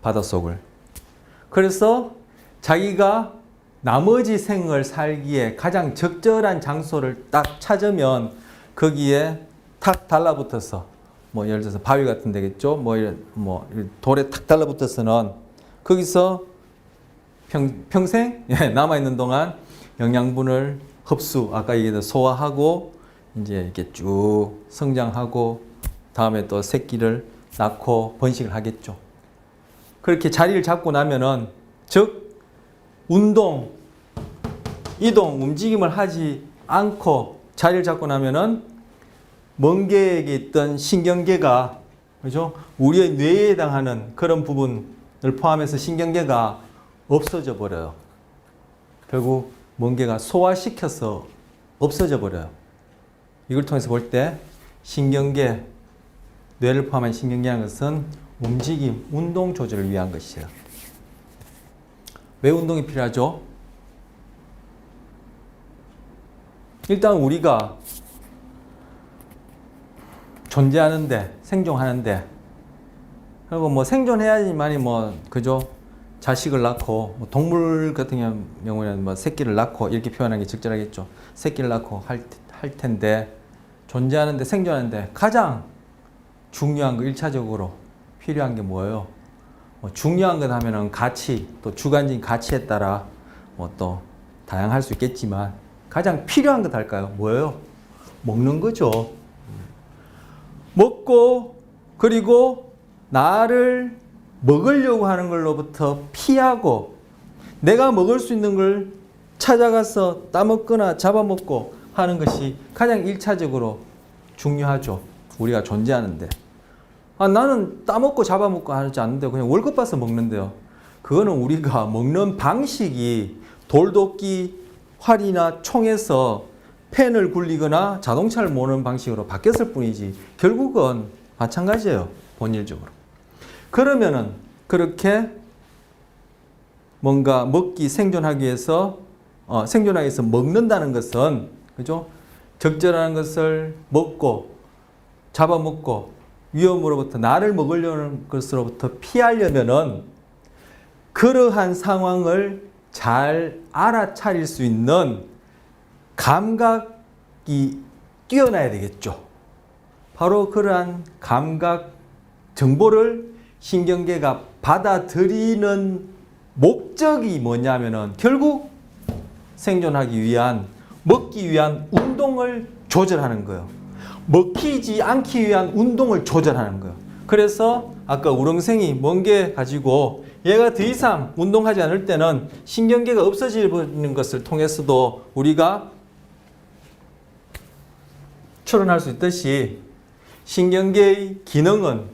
바닷속을. 그래서 자기가 나머지 생을 살기에 가장 적절한 장소를 딱 찾으면 거기에 탁 달라붙어서 예를 들어서 바위 같은 데겠죠. 돌에 탁 달라붙어서는 거기서 평생 남아있는 동안 영양분을 흡수, 아까 얘기했던 소화하고 이제 이렇게 쭉 성장하고 다음에 또 새끼를 낳고 번식을 하겠죠. 그렇게 자리를 잡고 나면은 즉 운동, 이동, 움직임을 하지 않고 자리를 잡고 나면은 멍게에게 있던 신경계가 그죠? 우리의 뇌에 해당하는 그런 부분을 포함해서 신경계가 없어져 버려요. 결국 멍게가 소화시켜서 없어져 버려요. 이걸 통해서 볼 때 신경계, 뇌를 포함한 신경계라는 것은 움직임, 운동 조절을 위한 것이에요. 왜 운동이 필요하죠? 일단 우리가 존재하는데, 생존하는데, 그리고 생존해야지만이 그죠? 자식을 낳고 뭐 동물 같은 경우에는 뭐 새끼를 낳고 이렇게 표현하는 게 적절하겠죠. 새끼를 낳고 할 텐데 존재하는데 생존하는데 가장 중요한 거 1차적으로 필요한 게 뭐예요? 뭐 중요한 것 하면은 가치 또 주관적인 가치에 따라 뭐 또 다양할 수 있겠지만 가장 필요한 것 할까요? 뭐예요? 먹는 거죠. 먹고 그리고 나를 먹으려고 하는 걸로부터 피하고 내가 먹을 수 있는 걸 찾아가서 따먹거나 잡아먹고 하는 것이 가장 1차적으로 중요하죠. 우리가 존재하는데. 나는 따먹고 잡아먹고 하지 않는데 그냥 월급 받아서 먹는데요. 그거는 우리가 먹는 방식이 돌도끼, 활이나 총에서 펜을 굴리거나 자동차를 모는 방식으로 바뀌었을 뿐이지 결국은 마찬가지예요. 본질적으로. 그러면은 그렇게 뭔가 생존하기 위해서 먹는다는 것은 그죠? 적절한 것을 먹고 잡아먹고 위험으로부터 나를 먹으려는 것으로부터 피하려면은 그러한 상황을 잘 알아차릴 수 있는 감각이 뛰어나야 되겠죠. 바로 그러한 감각 정보를 신경계가 받아들이는 목적이 뭐냐면은 결국 생존하기 위한 먹기 위한 운동을 조절하는 거예요. 먹히지 않기 위한 운동을 조절하는 거예요. 그래서 아까 우렁생이 멍게 가지고 얘가 더 이상 운동하지 않을 때는 신경계가 없어지는 것을 통해서도 우리가 추론할 수 있듯이 신경계의 기능은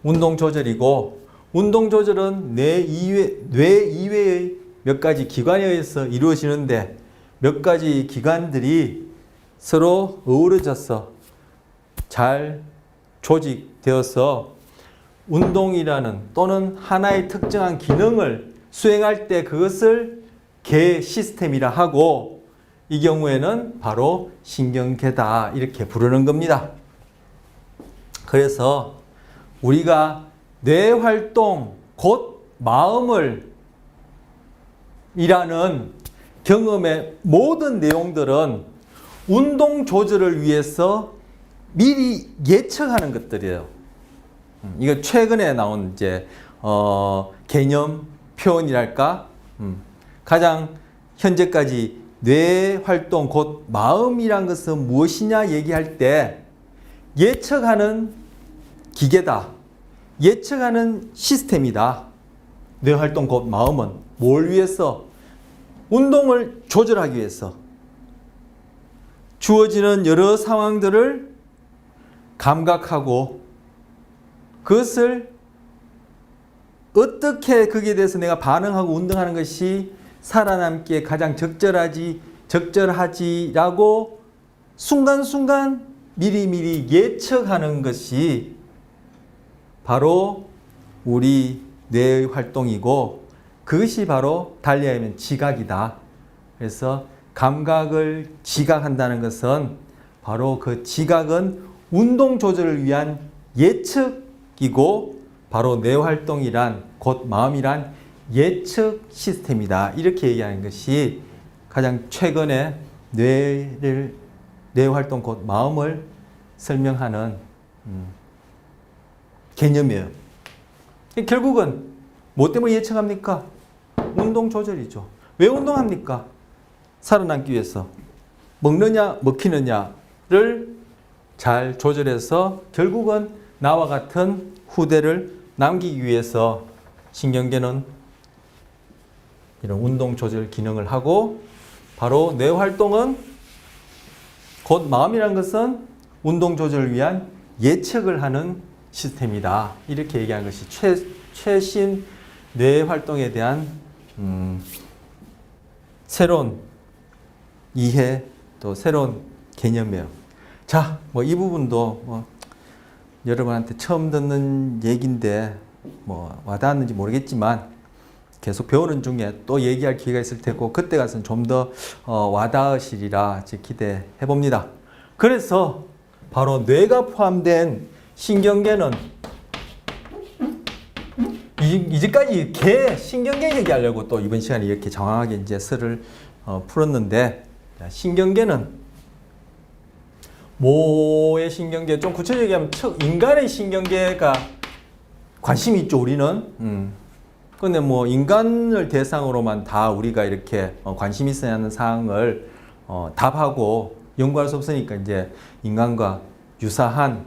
운동 조절이고 운동 조절은 뇌 이외의 몇 가지 기관에 의해서 이루어지는데 몇 가지 기관들이 서로 어우러져서 잘 조직되어서 운동이라는 또는 하나의 특정한 기능을 수행할 때 그것을 계 시스템이라 하고 이 경우에는 바로 신경계다 이렇게 부르는 겁니다. 그래서 우리가 뇌활동 곧 마음을 이라는 경험의 모든 내용들은 운동 조절을 위해서 미리 예측하는 것들이에요. 이거 최근에 나온 이제 개념 표현이랄까 가장 현재까지 뇌 활동 곧 마음이란 것은 무엇이냐 얘기할 때 예측하는 기계다. 예측하는 시스템이다. 뇌 활동 곧 마음은 뭘 위해서? 운동을 조절하기 위해서. 주어지는 여러 상황들을 감각하고 그것을 어떻게 거기에 대해서 내가 반응하고 운동하는 것이 살아남기에 가장 적절하지라고 순간순간 미리미리 예측하는 것이 바로 우리 뇌의 활동이고 그것이 바로 달리 하면 지각이다. 그래서 감각을 지각한다는 것은 바로 그 지각은 운동 조절을 위한 예측이고 바로 뇌 활동이란 곧 마음이란 예측 시스템이다. 이렇게 얘기하는 것이 가장 최근에 뇌 활동 곧 마음을 설명하는 개념이에요. 결국은 뭐 때문에 예측합니까? 운동 조절이죠. 왜 운동합니까? 살아남기 위해서. 먹느냐 먹히느냐를 잘 조절해서 결국은 나와 같은 후대를 남기기 위해서 신경계는 이런 운동 조절 기능을 하고 바로 뇌 활동은 곧 마음이란 것은 운동 조절을 위한 예측을 하는 시스템이다. 이렇게 얘기한 것이 최신 뇌 활동에 대한 새로운 이해 또 새로운 개념이에요. 자, 뭐 이 부분도 여러분한테 처음 듣는 얘기인데 뭐 와닿았는지 모르겠지만 계속 배우는 중에 또 얘기할 기회가 있을 테고 그때 가서는 좀 더 와닿으시리라 기대해 봅니다. 그래서 바로 뇌가 포함된 신경계는 이제까지 개 신경계 얘기하려고 또 이번 시간에 이렇게 정확하게 이제 설을 풀었는데, 자, 신경계는 뭐의 신경계? 좀 구체적으로 얘기하면 인간의 신경계가 관심이 있죠, 우리는. 근데 뭐 인간을 대상으로만 다 우리가 이렇게 관심 있어야 하는 사항을 답하고 연구할 수 없으니까 이제 인간과 유사한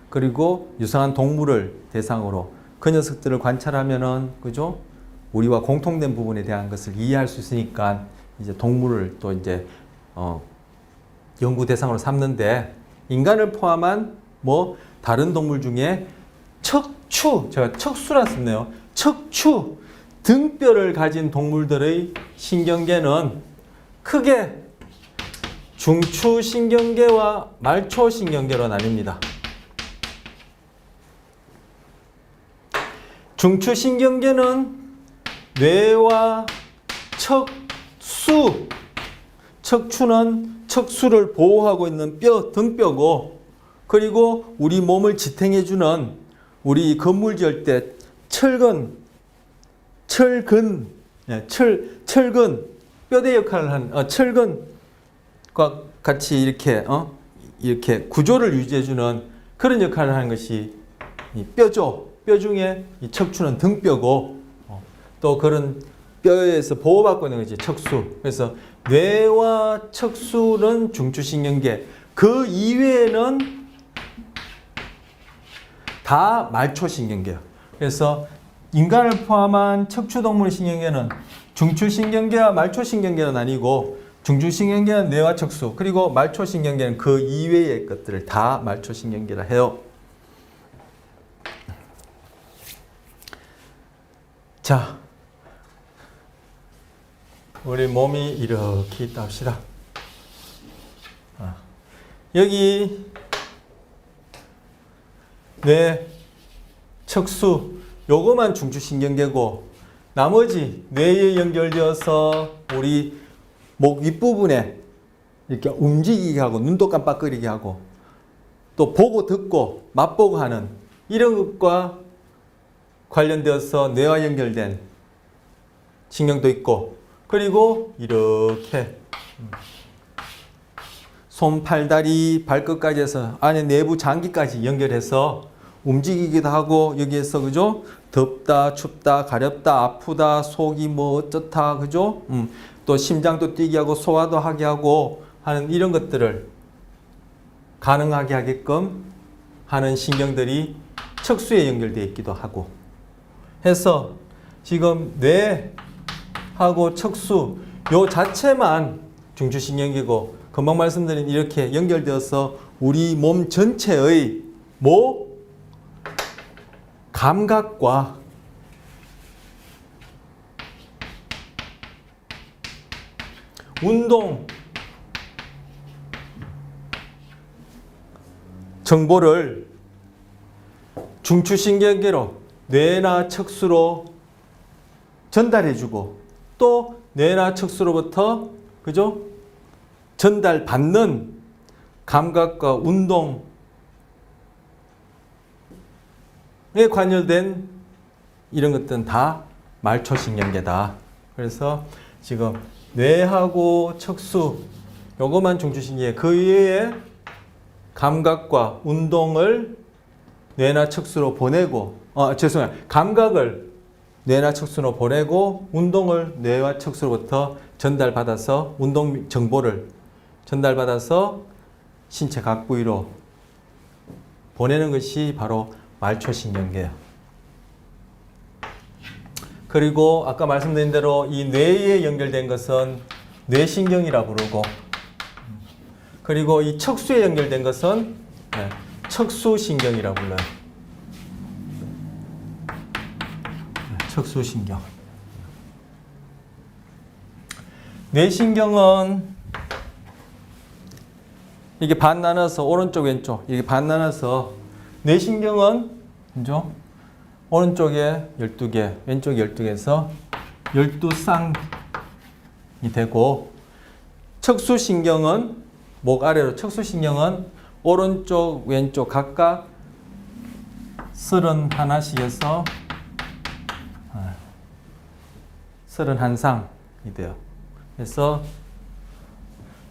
그리고 유사한 동물을 대상으로 그 녀석들을 관찰하면은 그죠? 우리와 공통된 부분에 대한 것을 이해할 수 있으니까 이제 동물을 또 이제 연구 대상으로 삼는데, 인간을 포함한 뭐 다른 동물 중에 척추, 제가 척수라 썼네요. 척추, 등뼈를 가진 동물들의 신경계는 크게 중추신경계와 말초신경계로 나뉩니다. 중추신경계는 뇌와 척수, 척추는 척수를 보호하고 있는 뼈, 등뼈고, 그리고 우리 몸을 지탱해주는, 우리 건물 지을 때 철근, 뼈대 역할을 하는, 철근과 같이 이렇게 구조를 유지해주는 그런 역할을 하는 것이 이 뼈죠. 뼈 중에 이 척추는 등뼈고, 또 그런 뼈에서 보호받고 있는 것이 척수. 그래서 뇌와 척수는 중추신경계, 그 이외에는 다 말초신경계예요. 그래서 인간을 포함한 척추동물 신경계는 중추신경계와 말초신경계로 나뉘고, 중추신경계는 뇌와 척수, 그리고 말초신경계는 그 이외의 것들을 다 말초신경계라 해요. 자, 우리 몸이 이렇게 있다 합시다. 여기 뇌, 척수, 요거만 중추신경계고, 나머지 뇌에 연결되어서 우리 목 윗부분에 이렇게 움직이게 하고, 눈도 깜빡거리게 하고, 또 보고 듣고 맛보고 하는 이런 것과 관련되어서 뇌와 연결된 신경도 있고, 그리고 이렇게 손, 팔, 다리, 발끝까지 해서 안에 내부 장기까지 연결해서 움직이기도 하고, 여기에서 그죠? 덥다, 춥다, 가렵다, 아프다, 속이 뭐 어쩌다, 그죠? 또 심장도 뛰게 하고 소화도 하게 하고 하는 이런 것들을 가능하게 하게끔 하는 신경들이 척수에 연결되어 있기도 하고 해서, 지금 뇌하고 척수 요 자체만 중추신경계고, 금방 말씀드린 이렇게 연결되어서 우리 몸 전체의 감각과 운동 정보를 중추신경계로 뇌나 척수로 전달해주고, 또 뇌나 척수로부터 그죠? 전달받는 감각과 운동에 관여된 이런 것들은 다 말초신경계다. 그래서 지금 뇌하고 척수 요것만 중추신경계, 그 이외에 감각과 운동을 뇌나 척수로 보내고, 감각을 뇌나 척수로 보내고, 운동을 뇌와 척수로부터 전달받아서 운동 정보를 전달받아서 신체 각 부위로 보내는 것이 바로 말초신경계예요. 그리고 아까 말씀드린 대로 이 뇌에 연결된 것은 뇌신경이라 부르고, 그리고 이 척수에 연결된 것은 척수신경이라 불러요. 척수신경. 뇌신경은 이게 반 나눠서 오른쪽 왼쪽 이게 반 나눠서, 뇌신경은 그죠? 오른쪽에 12개, 왼쪽 12개에서 12쌍이 되고, 척수신경은 목 아래로, 척수신경은 오른쪽 왼쪽 각각 31씩에서 31쌍이 돼요. 그래서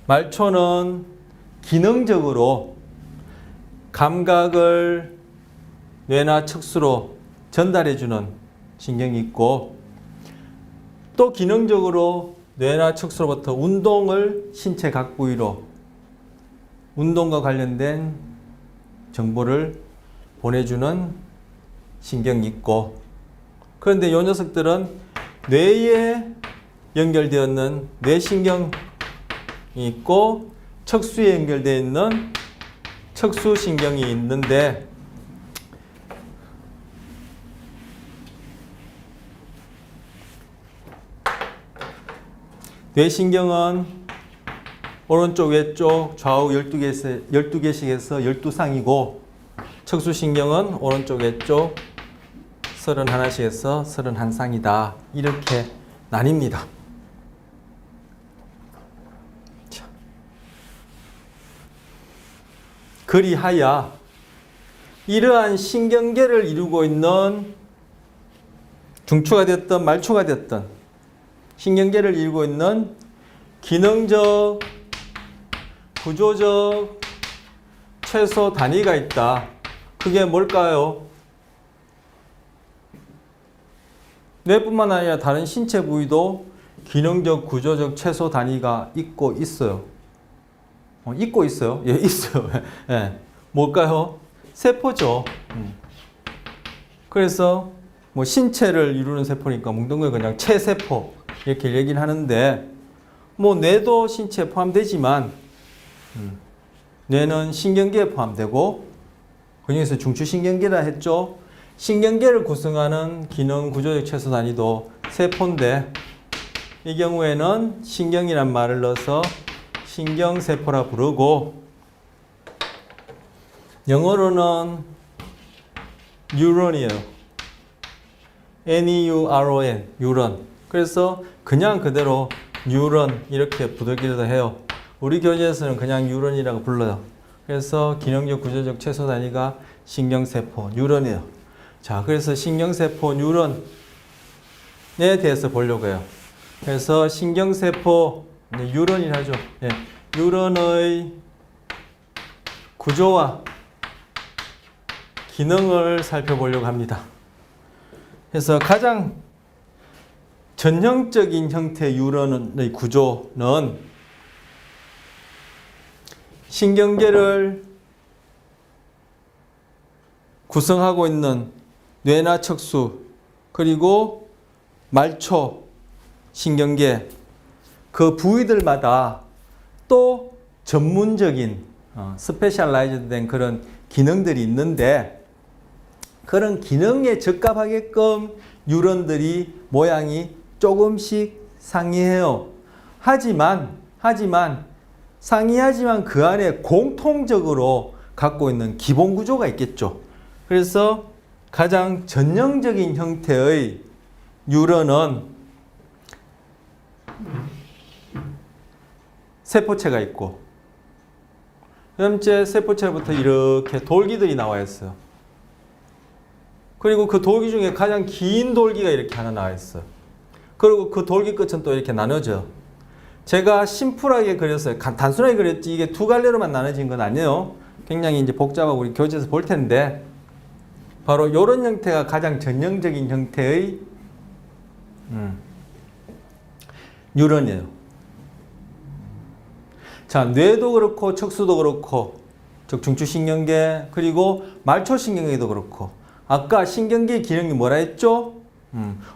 말초는 기능적으로 감각을 뇌나 척수로 전달해주는 신경이 있고, 또 기능적으로 뇌나 척수로부터 운동을 신체 각 부위로 운동과 관련된 정보를 보내주는 신경이 있고, 그런데 이 녀석들은 뇌에 연결되어 있는 뇌신경이 있고 척수에 연결되어 있는 척수신경이 있는데, 뇌신경은 오른쪽 왼쪽 좌우 12개씩에서 12쌍이고, 척수신경은 오른쪽 왼쪽 31씩에서 31쌍이다. 이렇게 나뉩니다. 자. 그리하여 이러한 신경계를 이루고 있는 중추가 됐든 말초가 됐든 신경계를 이루고 있는 기능적, 구조적 최소 단위가 있다. 그게 뭘까요? 뇌뿐만 아니라 다른 신체 부위도 기능적, 구조적 최소 단위가 있고 있어요. 있고 있어요? 예, 있어요. 예. 뭘까요? 세포죠. 그래서 뭐 신체를 이루는 세포니까 뭉뚱그려 그냥 체세포 이렇게 얘기를 하는데, 뭐 뇌도 신체에 포함되지만 뇌는 신경계에 포함되고, 그중에서 중추신경계라 했죠. 신경계를 구성하는 기능 구조적 최소 단위도 세포인데, 이 경우에는 신경이란 말을 넣어서 신경세포라 부르고, 영어로는 뉴런이에요. N-E-U-R-O-N, 뉴런. 그래서 그냥 그대로 뉴런 이렇게 부르기도 해요. 우리 교재에서는 그냥 뉴런이라고 불러요. 그래서 기능적 구조적 최소 단위가 신경세포, 뉴런이에요. 자, 그래서 신경세포, 뉴런에 대해서 보려고 해요. 그래서 신경세포, 뉴런이라 하죠. 예, 뉴런의 구조와 기능을 살펴보려고 합니다. 그래서 가장 전형적인 형태의 뉴런의 구조는 신경계를 구성하고 있는 뇌나 척수, 그리고 말초, 신경계, 그 부위들마다 또 전문적인 스페셜라이즈드 된 그런 기능들이 있는데, 그런 기능에 적합하게끔 뉴런들이 모양이 조금씩 상이해요. 하지만 상이하지만 그 안에 공통적으로 갖고 있는 기본 구조가 있겠죠. 그래서 가장 전형적인 형태의 뉴런은 세포체가 있고, 그다음에 세포체부터 이렇게 돌기들이 나와 있어요. 그리고 그 돌기 중에 가장 긴 돌기가 이렇게 하나 나와 있어요. 그리고 그 돌기 끝은 또 이렇게 나눠져. 제가 심플하게 그렸어요. 단순하게 그렸지 이게 두 갈래로만 나눠진 건 아니에요. 굉장히 이제 복잡하고 우리 교재에서 볼 텐데, 바로 이런 형태가 가장 전형적인 형태의 뉴런이에요. 자, 뇌도 그렇고 척수도 그렇고, 즉 중추신경계 그리고 말초신경계도 그렇고, 아까 신경계 기능이 뭐라 했죠?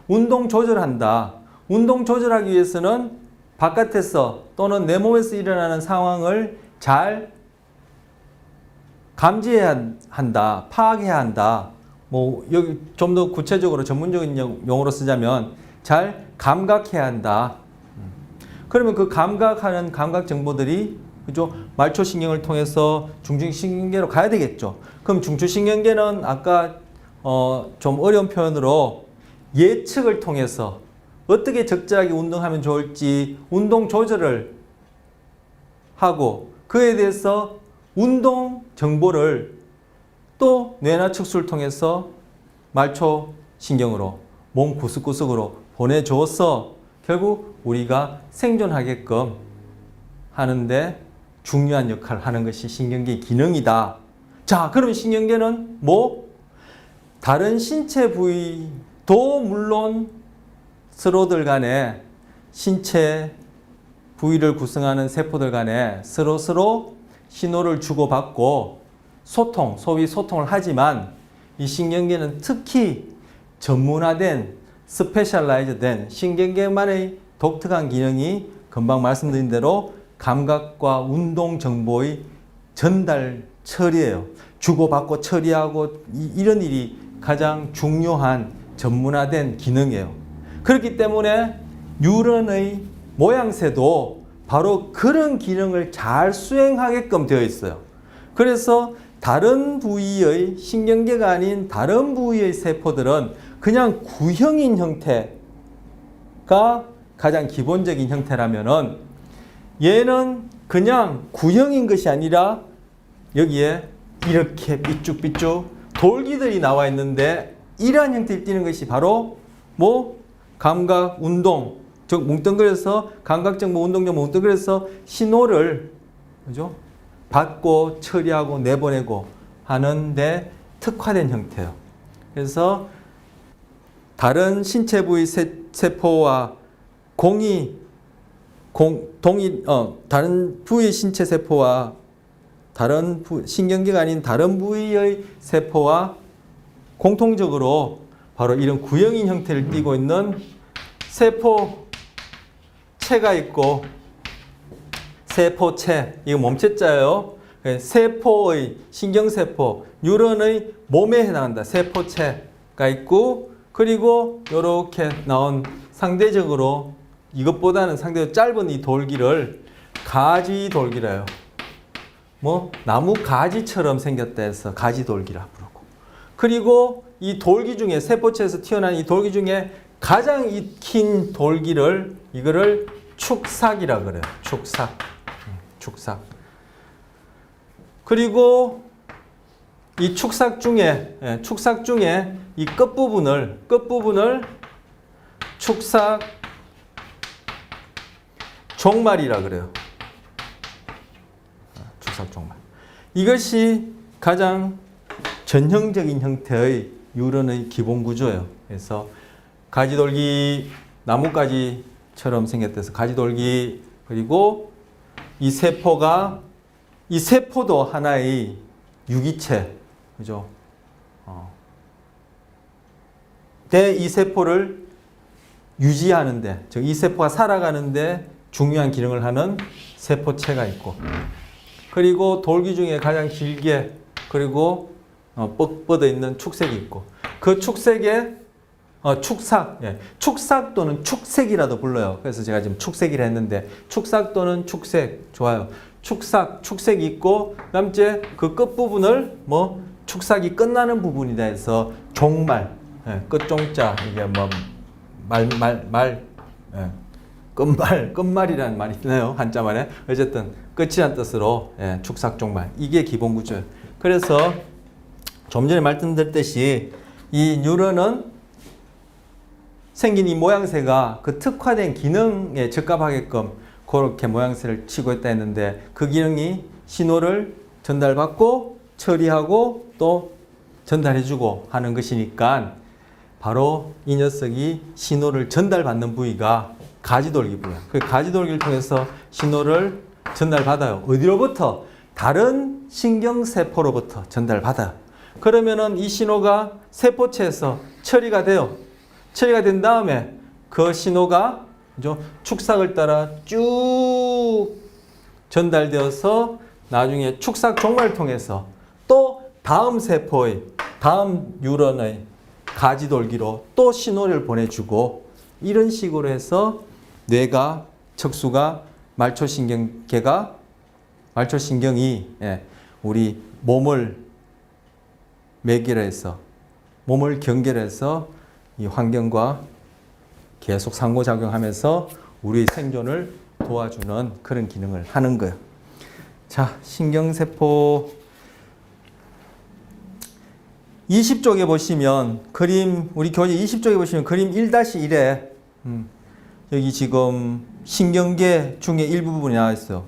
운동 조절한다. 운동 조절하기 위해서는 바깥에서 또는 내 몸에서 일어나는 상황을 잘 감지해야 한다. 파악해야 한다. 뭐 여기 좀 더 구체적으로 전문적인 용어로 쓰자면 잘 감각해야 한다. 그러면 그 감각하는 감각 정보들이, 그죠? 말초신경을 통해서 중추신경계로 가야 되겠죠. 그럼 중추신경계는 아까 좀 어려운 표현으로 예측을 통해서 어떻게 적절하게 운동하면 좋을지 운동 조절을 하고, 그에 대해서 운동 정보를 또 뇌나 척수를 통해서 말초신경으로 몸 구석구석으로 보내줘서 결국 우리가 생존하게끔 하는데 중요한 역할을 하는 것이 신경계의 기능이다. 자, 그럼 신경계는 뭐? 다른 신체 부위도 물론 서로들 간에 신체 부위를 구성하는 세포들 간에 서로 신호를 주고받고 소위 소통을 하지만 이 신경계는 특히 전문화된 스페셜라이즈된 신경계만의 독특한 기능이 금방 말씀드린 대로 감각과 운동 정보의 전달 처리예요. 주고받고 처리하고 이런 일이 가장 중요한 전문화된 기능이에요. 그렇기 때문에 뉴런의 모양새도 바로 그런 기능을 잘 수행하게끔 되어 있어요. 그래서 다른 부위의 신경계가 아닌 다른 부위의 세포들은 그냥 구형인 형태가 가장 기본적인 형태라면은 얘는 그냥 구형인 것이 아니라 여기에 이렇게 삐쭉삐쭉 돌기들이 나와 있는데 이러한 형태를 띠는 것이 바로 뭐 감각, 운동, 즉 뭉뚱그려서 감각정보, 운동정보 뭉뚱그려서 신호를 그죠? 받고 처리하고 내보내고 하는데 특화된 형태예요. 그래서 다른 신체 부위 세포와 다른 부위 신체 세포와 다른 신경계가 아닌 다른 부위의 세포와 공통적으로 바로 이런 구형인 형태를 띠고 있는 세포체가 있고 세포체, 이거 몸체자예요. 세포의 신경세포, 뉴런의 몸에 해당한다. 세포체가 있고 그리고 이렇게 나온 상대적으로 이것보다는 상대적으로 짧은 이 돌기를 가지돌기라요. 뭐 나무 가지처럼 생겼다 해서 가지돌기라 부르고 그리고 이 돌기 중에 세포체에서 튀어나온 이 돌기 중에 가장 긴 돌기를 이거를 축삭이라 그래요. 축삭. 그리고 이 축삭 중에 이 끝부분을 축삭 종말이라 그래요. 축삭 종말. 이것이 가장 전형적인 형태의 뉴런의 기본 구조예요. 그래서 가지돌기 나뭇가지처럼 생겼대서 가지돌기 그리고 이 세포도 하나의 유기체, 그죠? 이 세포를 유지하는데, 즉 이 세포가 살아가는데 중요한 기능을 하는 세포체가 있고, 그리고 돌기 중에 가장 길게 그리고 뻗어 있는 축색이 있고, 그 축색에 축삭 또는 축색이라도 불러요. 그래서 제가 지금 축색이라 했는데 축삭 또는 축색 좋아요. 축색이 있고 그다음에 그 끝부분을 뭐 축삭이 끝나는 부분이다 해서 종말, 끝종자 이게 뭐 끝말이라는 말이 있네요. 한자만에. 어쨌든 끝이란 뜻으로 축삭 종말 이게 기본 구조예요. 그래서 좀 전에 말씀드렸듯이 이 뉴런은 생긴 이 모양새가 그 특화된 기능에 적합하게끔 그렇게 모양새를 치고 있다 했는데 그 기능이 신호를 전달받고 처리하고 또 전달해주고 하는 것이니까 바로 이 녀석이 신호를 전달받는 부위가 가지돌기 부위야. 그 가지돌기를 통해서 신호를 전달받아요. 어디로부터? 다른 신경세포로부터 전달받아요. 그러면은 이 신호가 세포체에서 처리가 돼요. 처리가 된 다음에 그 신호가 축삭을 따라 쭉 전달되어서 나중에 축삭 종말을 통해서 또 다음 세포의 다음 뉴런의 가지돌기로 또 신호를 보내주고 이런 식으로 해서 뇌가 척수가 말초신경이 우리 몸을 매개해서 몸을 경계해서 이 환경과 계속 상호작용하면서 우리의 생존을 도와주는 그런 기능을 하는 거예요. 자, 신경세포 20쪽에 보시면 우리 교재 20쪽에 보시면 그림 1-1에 여기 지금 신경계 중에 일부분이 나와 있어요.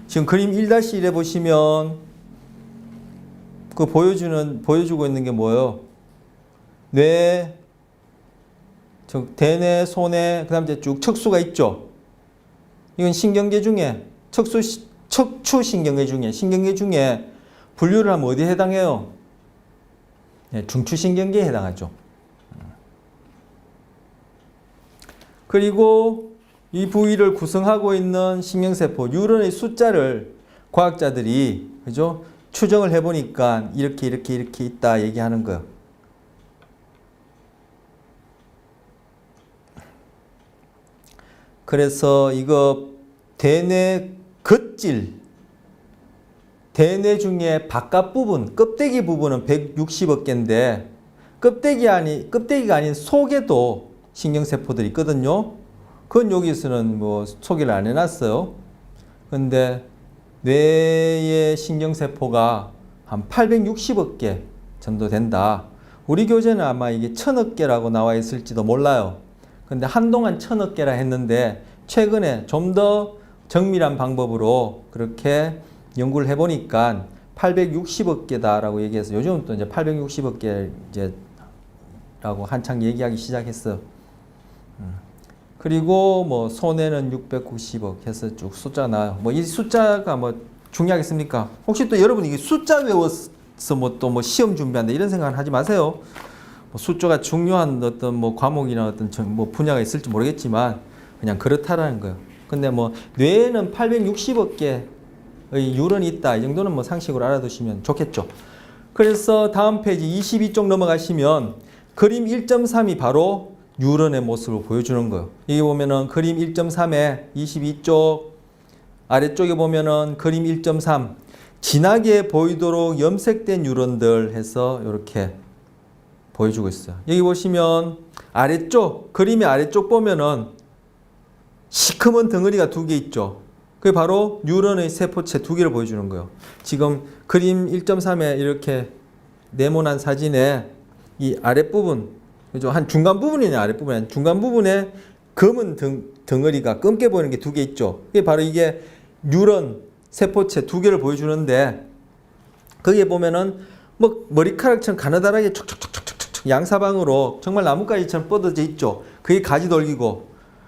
지금 그림 1-1에 보시면 그 보여주고 있는 게 뭐예요? 뇌, 대뇌, 소뇌, 그 다음 이제 쭉 척수가 있죠. 이건 신경계 중에, 척추신경계 중에 분류를 하면 어디에 해당해요? 네, 중추신경계에 해당하죠. 그리고 이 부위를 구성하고 있는 신경세포, 뉴런의 숫자를 과학자들이, 그죠? 추정을 해보니까 이렇게 있다 얘기하는 거예요. 그래서 이거 대뇌 겉질, 대뇌 중에 바깥 부분, 껍데기 부분은 160억 개인데 껍데기가 아닌 속에도 신경세포들이 있거든요. 그건 여기서는 뭐 소개를 안 해놨어요. 근데 뇌의 신경세포가 한 860억 개 정도 된다. 우리 교재는 아마 이게 1000억 개라고 나와 있을지도 몰라요. 근데 한동안 1000억 개라 했는데 최근에 좀 더 정밀한 방법으로 그렇게 연구를 해보니까 860억 개다라고 얘기해서 요즘은 또 이제 860억 개 이제라고 한창 얘기하기 시작했어요. 그리고 뭐 손해는 690억 해서 쭉 숫자 나요. 뭐 이 숫자가 뭐 중요하겠습니까? 혹시 또 여러분 이게 숫자 외워서 뭐 또 뭐 시험 준비한다 이런 생각은 하지 마세요. 뭐 숫자가 중요한 어떤 뭐 과목이나 어떤 뭐 분야가 있을지 모르겠지만 그냥 그렇다라는 거예요. 근데 뭐 뇌에는 860억 개의 뉴런이 있다. 이 정도는 뭐 상식으로 알아두시면 좋겠죠. 그래서 다음 페이지 22쪽 넘어가시면 그림 1.3이 바로 뉴런의 모습을 보여주는 거예요. 여기 보면은 그림 1.3에 22쪽 아래쪽에 보면은 그림 1.3 진하게 보이도록 염색된 뉴런들 해서 이렇게 보여주고 있어요. 여기 보시면 아래쪽 그림의 아래쪽 보면은 시커먼 덩어리가 2개 있죠. 그게 바로 뉴런의 세포체 2개를 보여주는 거예요. 지금 그림 1.3에 이렇게 네모난 사진에 이 아랫부분 그죠? 한 중간 부분이네, 아랫부분에. 중간 부분에 검은 덩어리가 검게 보이는 게 2개 있죠. 그게 바로 이게 뉴런 세포체 2개를 보여주는데, 거기에 보면은 뭐 머리카락처럼 가느다랗게 촉촉촉촉촉 양사방으로 정말 나뭇가지처럼 뻗어져 있죠. 그게 가지돌기고,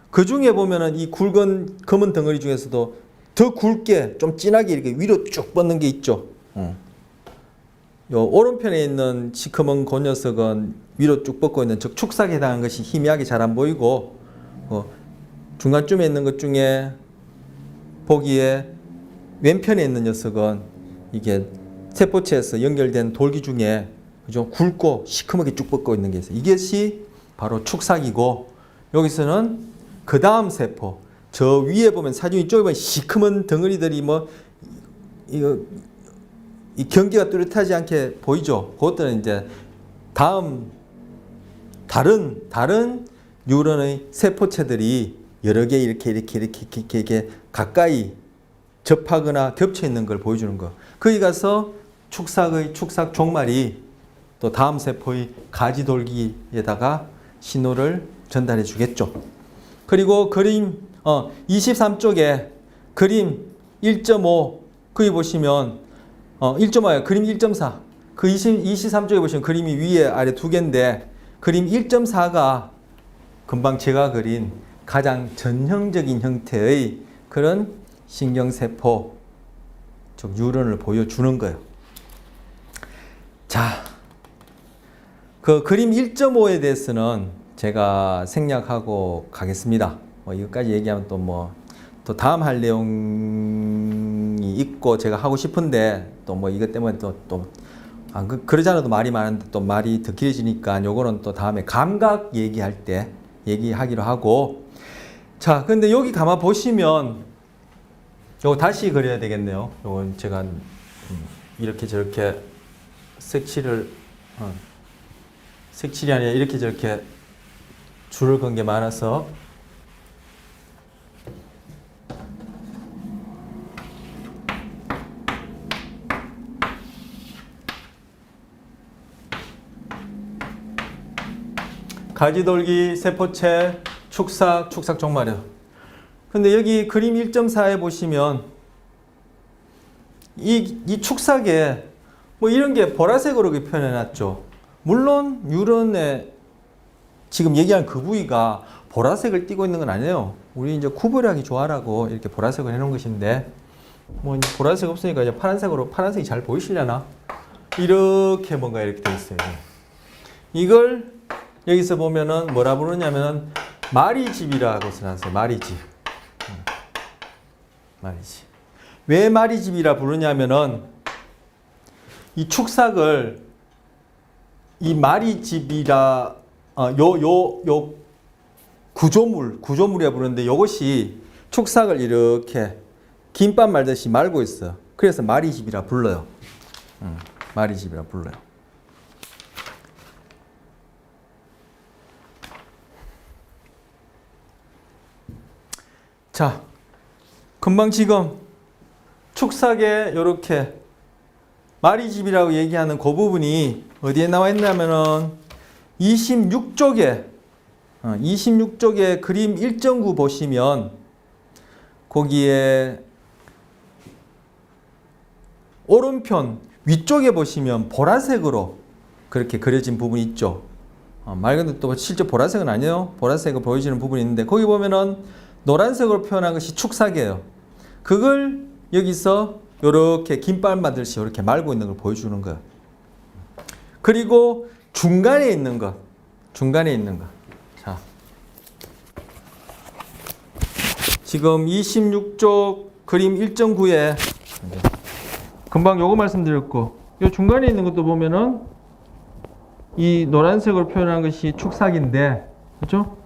그 중에 보면은 이 굵은 검은 덩어리 중에서도 더 굵게 좀 진하게 이렇게 위로 쭉 뻗는 게 있죠. 요 오른편에 있는 시커먼 그 녀석은 위로 쭉 뻗고 있는 즉 축삭에 해당하는 것이 희미하게 잘 안 보이고, 중간쯤에 있는 것 중에 보기에 왼편에 있는 녀석은 이게 세포체에서 연결된 돌기 중에 그죠? 굵고 시커멓게 쭉 뻗고 있는 게 있어요. 이것이 바로 축삭이고, 여기서는 그 다음 세포, 저 위에 보면 사진 이쪽에 보면 시커먼 덩어리들이 뭐 이거 이 경계가 뚜렷하지 않게 보이죠. 그것들은 이제 다음 다른 뉴런의 세포체들이 여러 개 이렇게 가까이 접하거나 겹쳐 있는 걸 보여주는 거. 거기 가서 축삭 종말이 또 다음 세포의 가지돌기에다가 신호를 전달해 주겠죠. 그리고 그림 23쪽에 그림 1.5 거기 보시면 1.5야. 그림 1.4. 그 23쪽에 보시면 그림이 위에 아래 2개인데 그림 1.4가 금방 제가 그린 가장 전형적인 형태의 그런 신경세포, 즉 뉴런을 보여주는 거예요. 자, 그 그림 1.5에 대해서는 제가 생략하고 가겠습니다. 이것까지 얘기하면 또 다음 할 내용이 있고 제가 하고 싶은데 또 뭐 이것 때문에 그러지 않아도 말이 많은데 또 말이 더 길어지니까 요거는 또 다음에 감각 얘기할 때 얘기하기로 하고. 자, 근데 여기 가만 보시면 요거 다시 그려야 되겠네요. 요건 제가 이렇게 저렇게 색칠이 아니라 이렇게 저렇게 줄을 건 게 많아서 가지돌기 세포체 축삭 종마려. 근데 여기 그림 1.4에 보시면 이 축삭에 뭐 이런 게 보라색으로 표현해 놨죠. 물론 뉴런에 지금 얘기한 그 부위가 보라색을 띠고 있는 건 아니에요. 우리 이제 구분하기 좋아라고 이렇게 보라색을 해놓은 것인데, 뭐 이제 보라색 없으니까 이제 파란색으로, 파란색이 잘 보이시려나? 이렇게 뭔가 이렇게 돼 있어요. 이걸 여기서 보면은 뭐라 부르냐면은 마리집이라고 써놨어요. 마리집. 마리집. 왜 마리집이라 부르냐면은 이 축삭을 이 마리집이라 요 구조물이라 부르는데 이것이 축삭을 이렇게 김밥 말듯이 말고 있어요. 그래서 마리집이라 불러요. 마리집이라 불러요. 자, 금방 지금 축삭에 이렇게 마리집이라고 얘기하는 그 부분이 어디에 나와 있냐면은 26쪽에 그림 1.9 보시면 거기에 오른편 위쪽에 보시면 보라색으로 그렇게 그려진 부분이 있죠. 말 그대로 또 실제 보라색은 아니에요. 보라색을 보여주는 부분이 있는데 거기 보면은 노란색으로 표현한 것이 축삭이에요. 그걸 여기서 이렇게 김밥 만들듯이 이렇게 말고 있는 걸 보여주는 거예요. 그리고 중간에 있는 것. 자, 지금 26쪽 그림 1.9에 금방 요거 말씀드렸고, 요 중간에 있는 것도 보면은 이 노란색으로 표현한 것이 축삭인데, 그렇죠?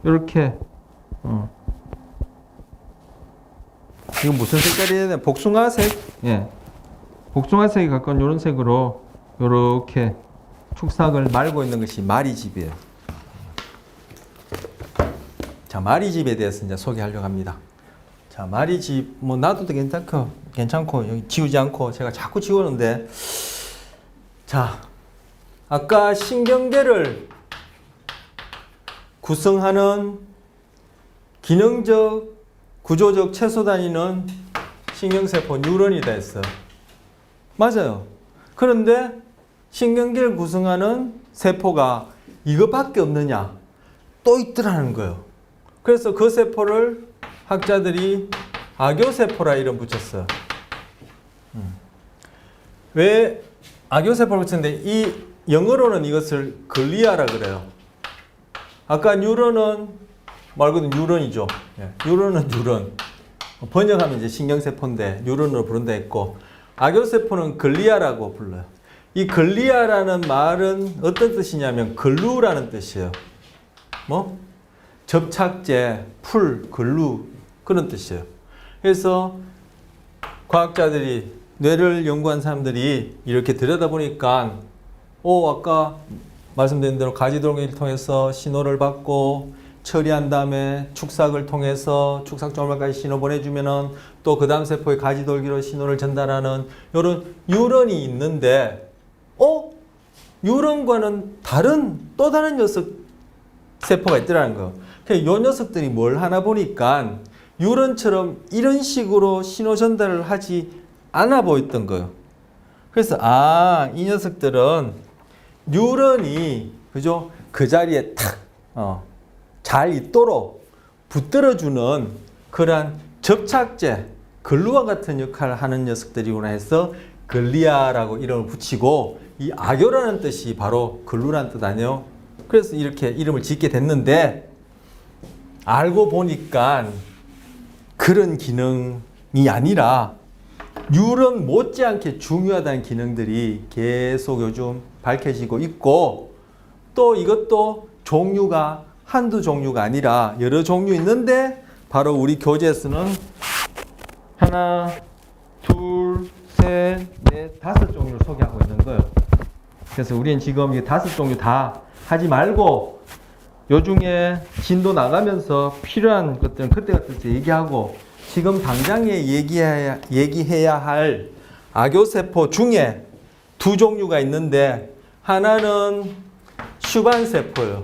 이렇게 이건 무슨 색깔이냐? 복숭아색. 예. 복숭아색에 가까운 이런 색으로 이렇게 축삭을 말고 있는 것이 마리집이에요. 자, 마리집에 대해서 이제 소개하려고 합니다. 자, 마리집 뭐 놔둬도 괜찮고 여기 지우지 않고 제가 자꾸 지우는데, 자, 아까 신경계를 구성하는 기능적 구조적 최소 단위는 신경세포 뉴런이다 했어요. 맞아요. 그런데 신경계를 구성하는 세포가 이것밖에 없느냐? 또 있더라는 거예요. 그래서 그 세포를 학자들이 악교세포라 이름 붙였어요. 왜 악교세포를 붙였는데 이 영어로는 이것을 글리아라 그래요. 아까 뉴런은 말 그대로 뉴런이죠. 뉴런은 뉴런. 번역하면 이제 신경세포인데 뉴런으로 부른다 했고, 악교세포는 글리아라고 불러요. 이 글리아라는 말은 어떤 뜻이냐면 글루라는 뜻이에요. 뭐? 접착제, 풀, 글루 그런 뜻이에요. 그래서 과학자들이 뇌를 연구한 사람들이 이렇게 들여다보니까 아까 말씀드린 대로 가지돌기를 통해서 신호를 받고 처리한 다음에 축삭을 통해서 축삭종말까지 신호 보내주면은 또 그 다음 세포의 가지돌기로 신호를 전달하는 이런 뉴런이 있는데, 뉴런과는 또 다른 녀석 세포가 있더라는 거예요. 이 녀석들이 뭘 하나 보니까 뉴런처럼 이런 식으로 신호 전달을 하지 않아 보였던 거예요. 그래서 이 녀석들은 뉴런이 그죠? 그 자리에 탁 잘 있도록 붙들어주는 그러한 접착제, 글루와 같은 역할을 하는 녀석들이구나 해서 글리아라고 이름을 붙이고, 이 악교라는 뜻이 바로 글루라는 뜻 아니에요? 그래서 이렇게 이름을 짓게 됐는데, 알고 보니까 그런 기능이 아니라 뉴런 못지않게 중요하다는 기능들이 계속 요즘 밝혀지고 있고, 또 이것도 종류가 한두 종류가 아니라 여러 종류 있는데, 바로 우리 교재에서는 하나, 둘, 셋, 넷, 5종류를 소개하고 있는 거예요. 그래서 우리는 지금 이 5종류 다 하지 말고 요중에 진도 나가면서 필요한 것들은 그때그때 얘기하고, 지금 당장에 얘기해야 할 악교세포 중에 2종류가 있는데, 하나는 슈반세포예요.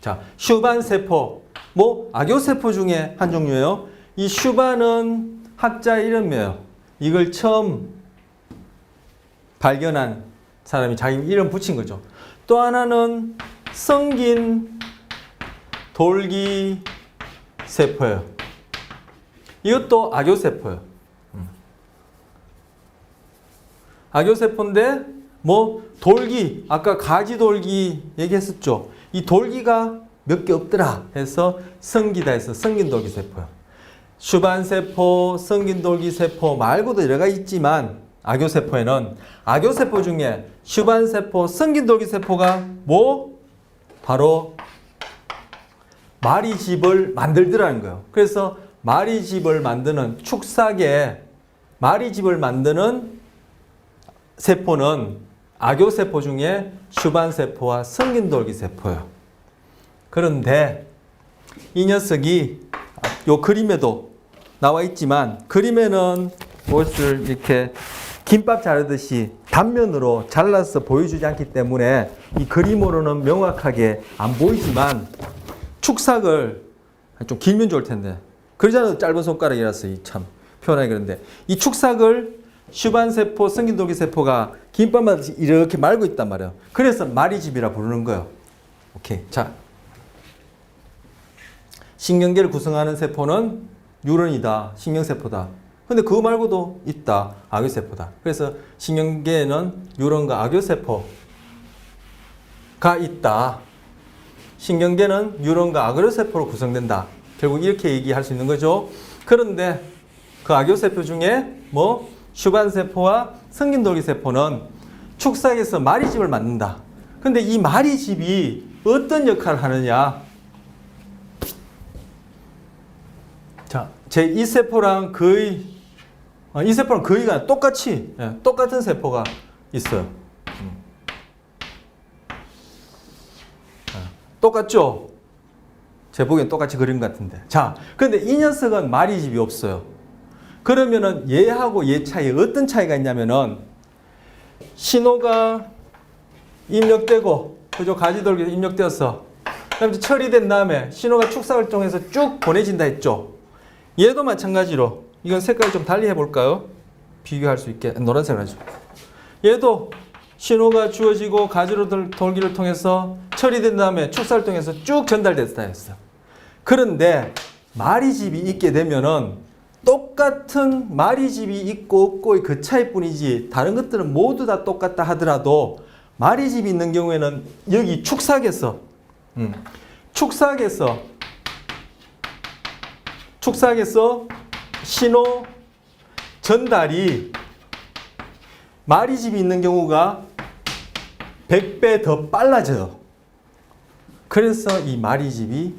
자, 슈반 세포. 뭐 악교 세포 중에 한 종류예요. 이 슈반은 학자 이름이에요. 이걸 처음 발견한 사람이 자기 이름 붙인 거죠. 또 하나는 성긴 돌기 세포예요. 이것도 악교 세포예요. 악교 세포인데 뭐 돌기, 아까 가지 돌기 얘기했었죠. 이 돌기가 몇 개 없더라 해서 성기다 해서 성긴돌기 세포예요. 슈반세포, 성긴돌기세포 말고도 여러 가지 있지만 악교세포에는 악교세포 중에 슈반세포, 성긴돌기세포가 뭐? 바로 마리집을 만들더라는 거예요. 그래서 마리집을 만드는 축삭에 마리집을 만드는 세포는 악교세포 중에 슈반세포와 성긴돌기세포예요. 그런데 이 녀석이 요 그림에도 나와 있지만 그림에는 무엇을 이렇게 김밥 자르듯이 단면으로 잘라서 보여주지 않기 때문에 이 그림으로는 명확하게 안 보이지만 축삭을 좀 길면 좋을 텐데 그러잖아요. 짧은 손가락이라서 참 표현하기 그런데 이 축삭을 슈반세포, 성긴돌기세포가 김밥만 이렇게 말고 있단 말이에요. 그래서 마리집이라 부르는 거예요. 오케이. 자, 신경계를 구성하는 세포는 뉴런이다. 신경세포다. 근데 그거 말고도 있다. 악교세포다. 그래서 신경계에는 뉴런과 악교세포가 있다. 신경계는 뉴런과 악교세포로 구성된다. 결국 이렇게 얘기할 수 있는 거죠. 그런데 그 악교세포 중에 뭐 슈반세포와 성긴돌기세포는 축삭에서 마리집을 만든다. 근데 이 마리집이 어떤 역할을 하느냐? 자, 제 이 세포랑 거의 이 세포랑 거의가 똑같이 똑같은 세포가 있어요. 똑같죠? 제 보기엔 똑같이 그린 것 같은데. 자, 근데 이 녀석은 마리집이 없어요. 그러면은 얘하고 얘 차이에 어떤 차이가 있냐면은 신호가 입력되고 그죠? 가지돌기에 입력되었어. 그다음에 처리된 다음에 신호가 축삭을 통해서 쭉 보내진다 했죠. 얘도 마찬가지로 이건 색깔 좀 달리 해볼까요? 비교할 수 있게 노란색으로 하죠. 얘도 신호가 주어지고 가지로 돌기를 통해서 처리된 다음에 축삭을 통해서 쭉 전달됐다 했어. 그런데 마리집이 있게 되면은 똑같은 마리집이 있고 없고의 그 차이뿐이지 다른 것들은 모두 다 똑같다 하더라도 마리집이 있는 경우에는 여기 축삭에서 신호 전달이 마리집이 있는 경우가 100배 더 빨라져요. 그래서 이 마리집이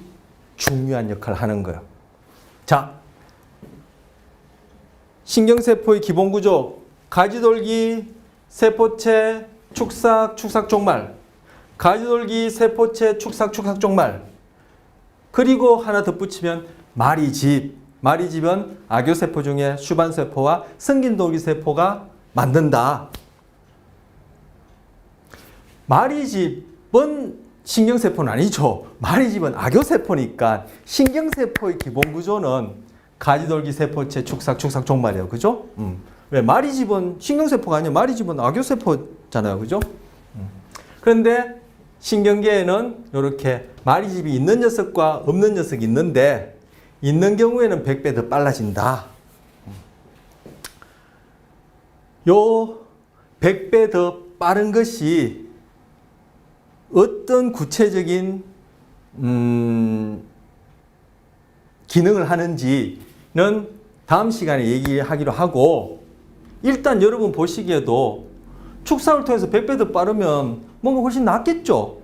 중요한 역할을 하는 거예요. 자, 신경세포의 기본구조, 가지돌기, 세포체, 축삭, 축삭종말, 가지돌기, 세포체, 축삭, 축삭종말, 그리고 하나 덧붙이면 마리집. 마리집은 악교세포 중에 슈반세포와 성긴돌기세포가 만든다. 마리집은 신경세포는 아니죠. 마리집은 악교세포니까 신경세포의 기본구조는 가지돌기, 세포체, 축삭, 축삭종말이에요. 그죠? 왜 마리집은 신경세포가 아니에요. 마리집은 악교세포잖아요. 그죠? 그런데 신경계에는 이렇게 마리집이 있는 녀석과 없는 녀석이 있는데 있는 경우에는 100배 더 빨라진다. 요 100배 더 빠른 것이 어떤 구체적인 기능을 하는지는 다음 시간에 얘기하기로 하고 일단 여러분 보시기에도 축삭을 통해서 100배 더 빠르면 뭔가 훨씬 낫겠죠.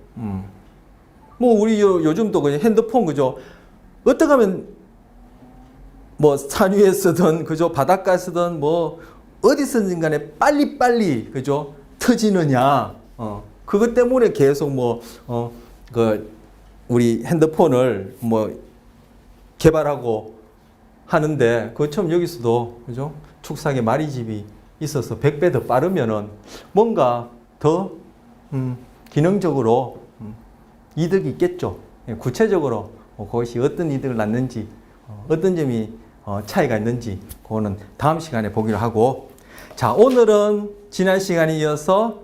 뭐 우리 요즘도 그냥 핸드폰 그죠? 어떻게 하면 뭐 산 위에 쓰든 그죠? 바닷가에 쓰든 뭐 어디서든 간에 빨리빨리 그죠? 터지느냐. 그것 때문에 계속 그 우리 핸드폰을 뭐 개발하고 하는데 그처럼 여기서도 그죠? 축삭에 마리집이 있어서 100배 더 빠르면은 뭔가 더 기능적으로 이득이 있겠죠. 구체적으로 그것이 어떤 이득을 낳는지, 어떤 점이 차이가 있는지 그거는 다음 시간에 보기로 하고, 자, 오늘은 지난 시간에 이어서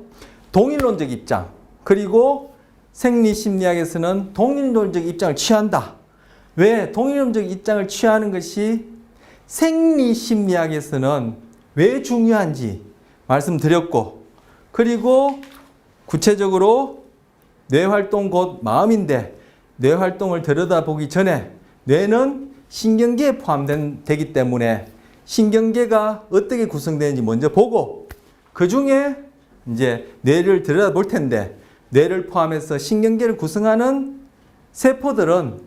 동일론적 입장, 그리고 생리심리학에서는 동일론적 입장을 취한다. 왜 동일론적 입장을 취하는 것이 생리심리학에서는 왜 중요한지 말씀드렸고, 그리고 구체적으로 뇌활동 곧 마음인데 뇌활동을 들여다보기 전에 뇌는 신경계에 포함되기 때문에 신경계가 어떻게 구성되는지 먼저 보고, 그 중에 이제 뇌를 들여다볼 텐데 뇌를 포함해서 신경계를 구성하는 세포들은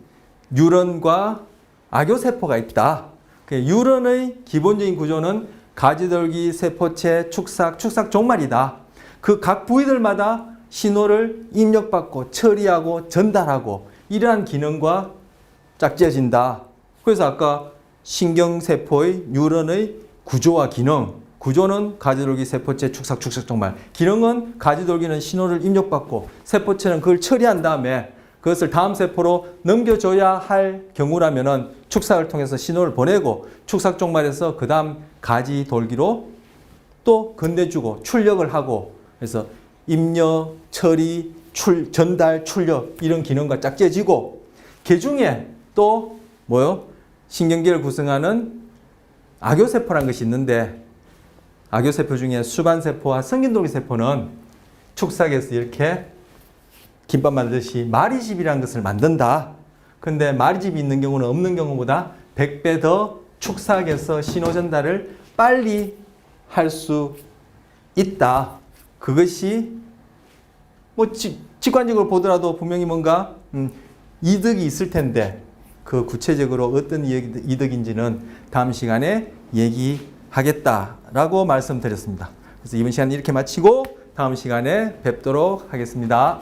뉴런과 악교세포가 있다. 뉴런의 기본적인 구조는 가지돌기, 세포체, 축삭 종말이다. 그 각 부위들마다 신호를 입력받고 처리하고 전달하고 이러한 기능과 짝지어진다. 그래서 아까 신경세포의 뉴런의 구조와 기능, 구조는 가지돌기, 세포체, 축삭 종말, 기능은 가지돌기는 신호를 입력받고 세포체는 그걸 처리한 다음에 그것을 다음 세포로 넘겨줘야 할 경우라면은 축삭을 통해서 신호를 보내고 축삭 종말에서 그 다음 가지돌기로 또 건네주고 출력을 하고, 그래서 입력, 처리, 전달, 출력 이런 기능과 짝지어지고, 그 중에 또 뭐요? 신경계를 구성하는 악교세포라는 것이 있는데, 악교세포 중에 수반세포와 성긴돌기세포는 축삭에서 이렇게 김밥 만들듯이 마리집이라는 것을 만든다. 근데 마리집이 있는 경우는 없는 경우보다 100배 더 축삭에서 신호 전달을 빨리 할 수 있다. 그것이 뭐 직관적으로 보더라도 분명히 뭔가 이득이 있을 텐데 그 구체적으로 어떤 이득인지는 다음 시간에 얘기하겠다라고 말씀드렸습니다. 그래서 이번 시간 이렇게 마치고 다음 시간에 뵙도록 하겠습니다.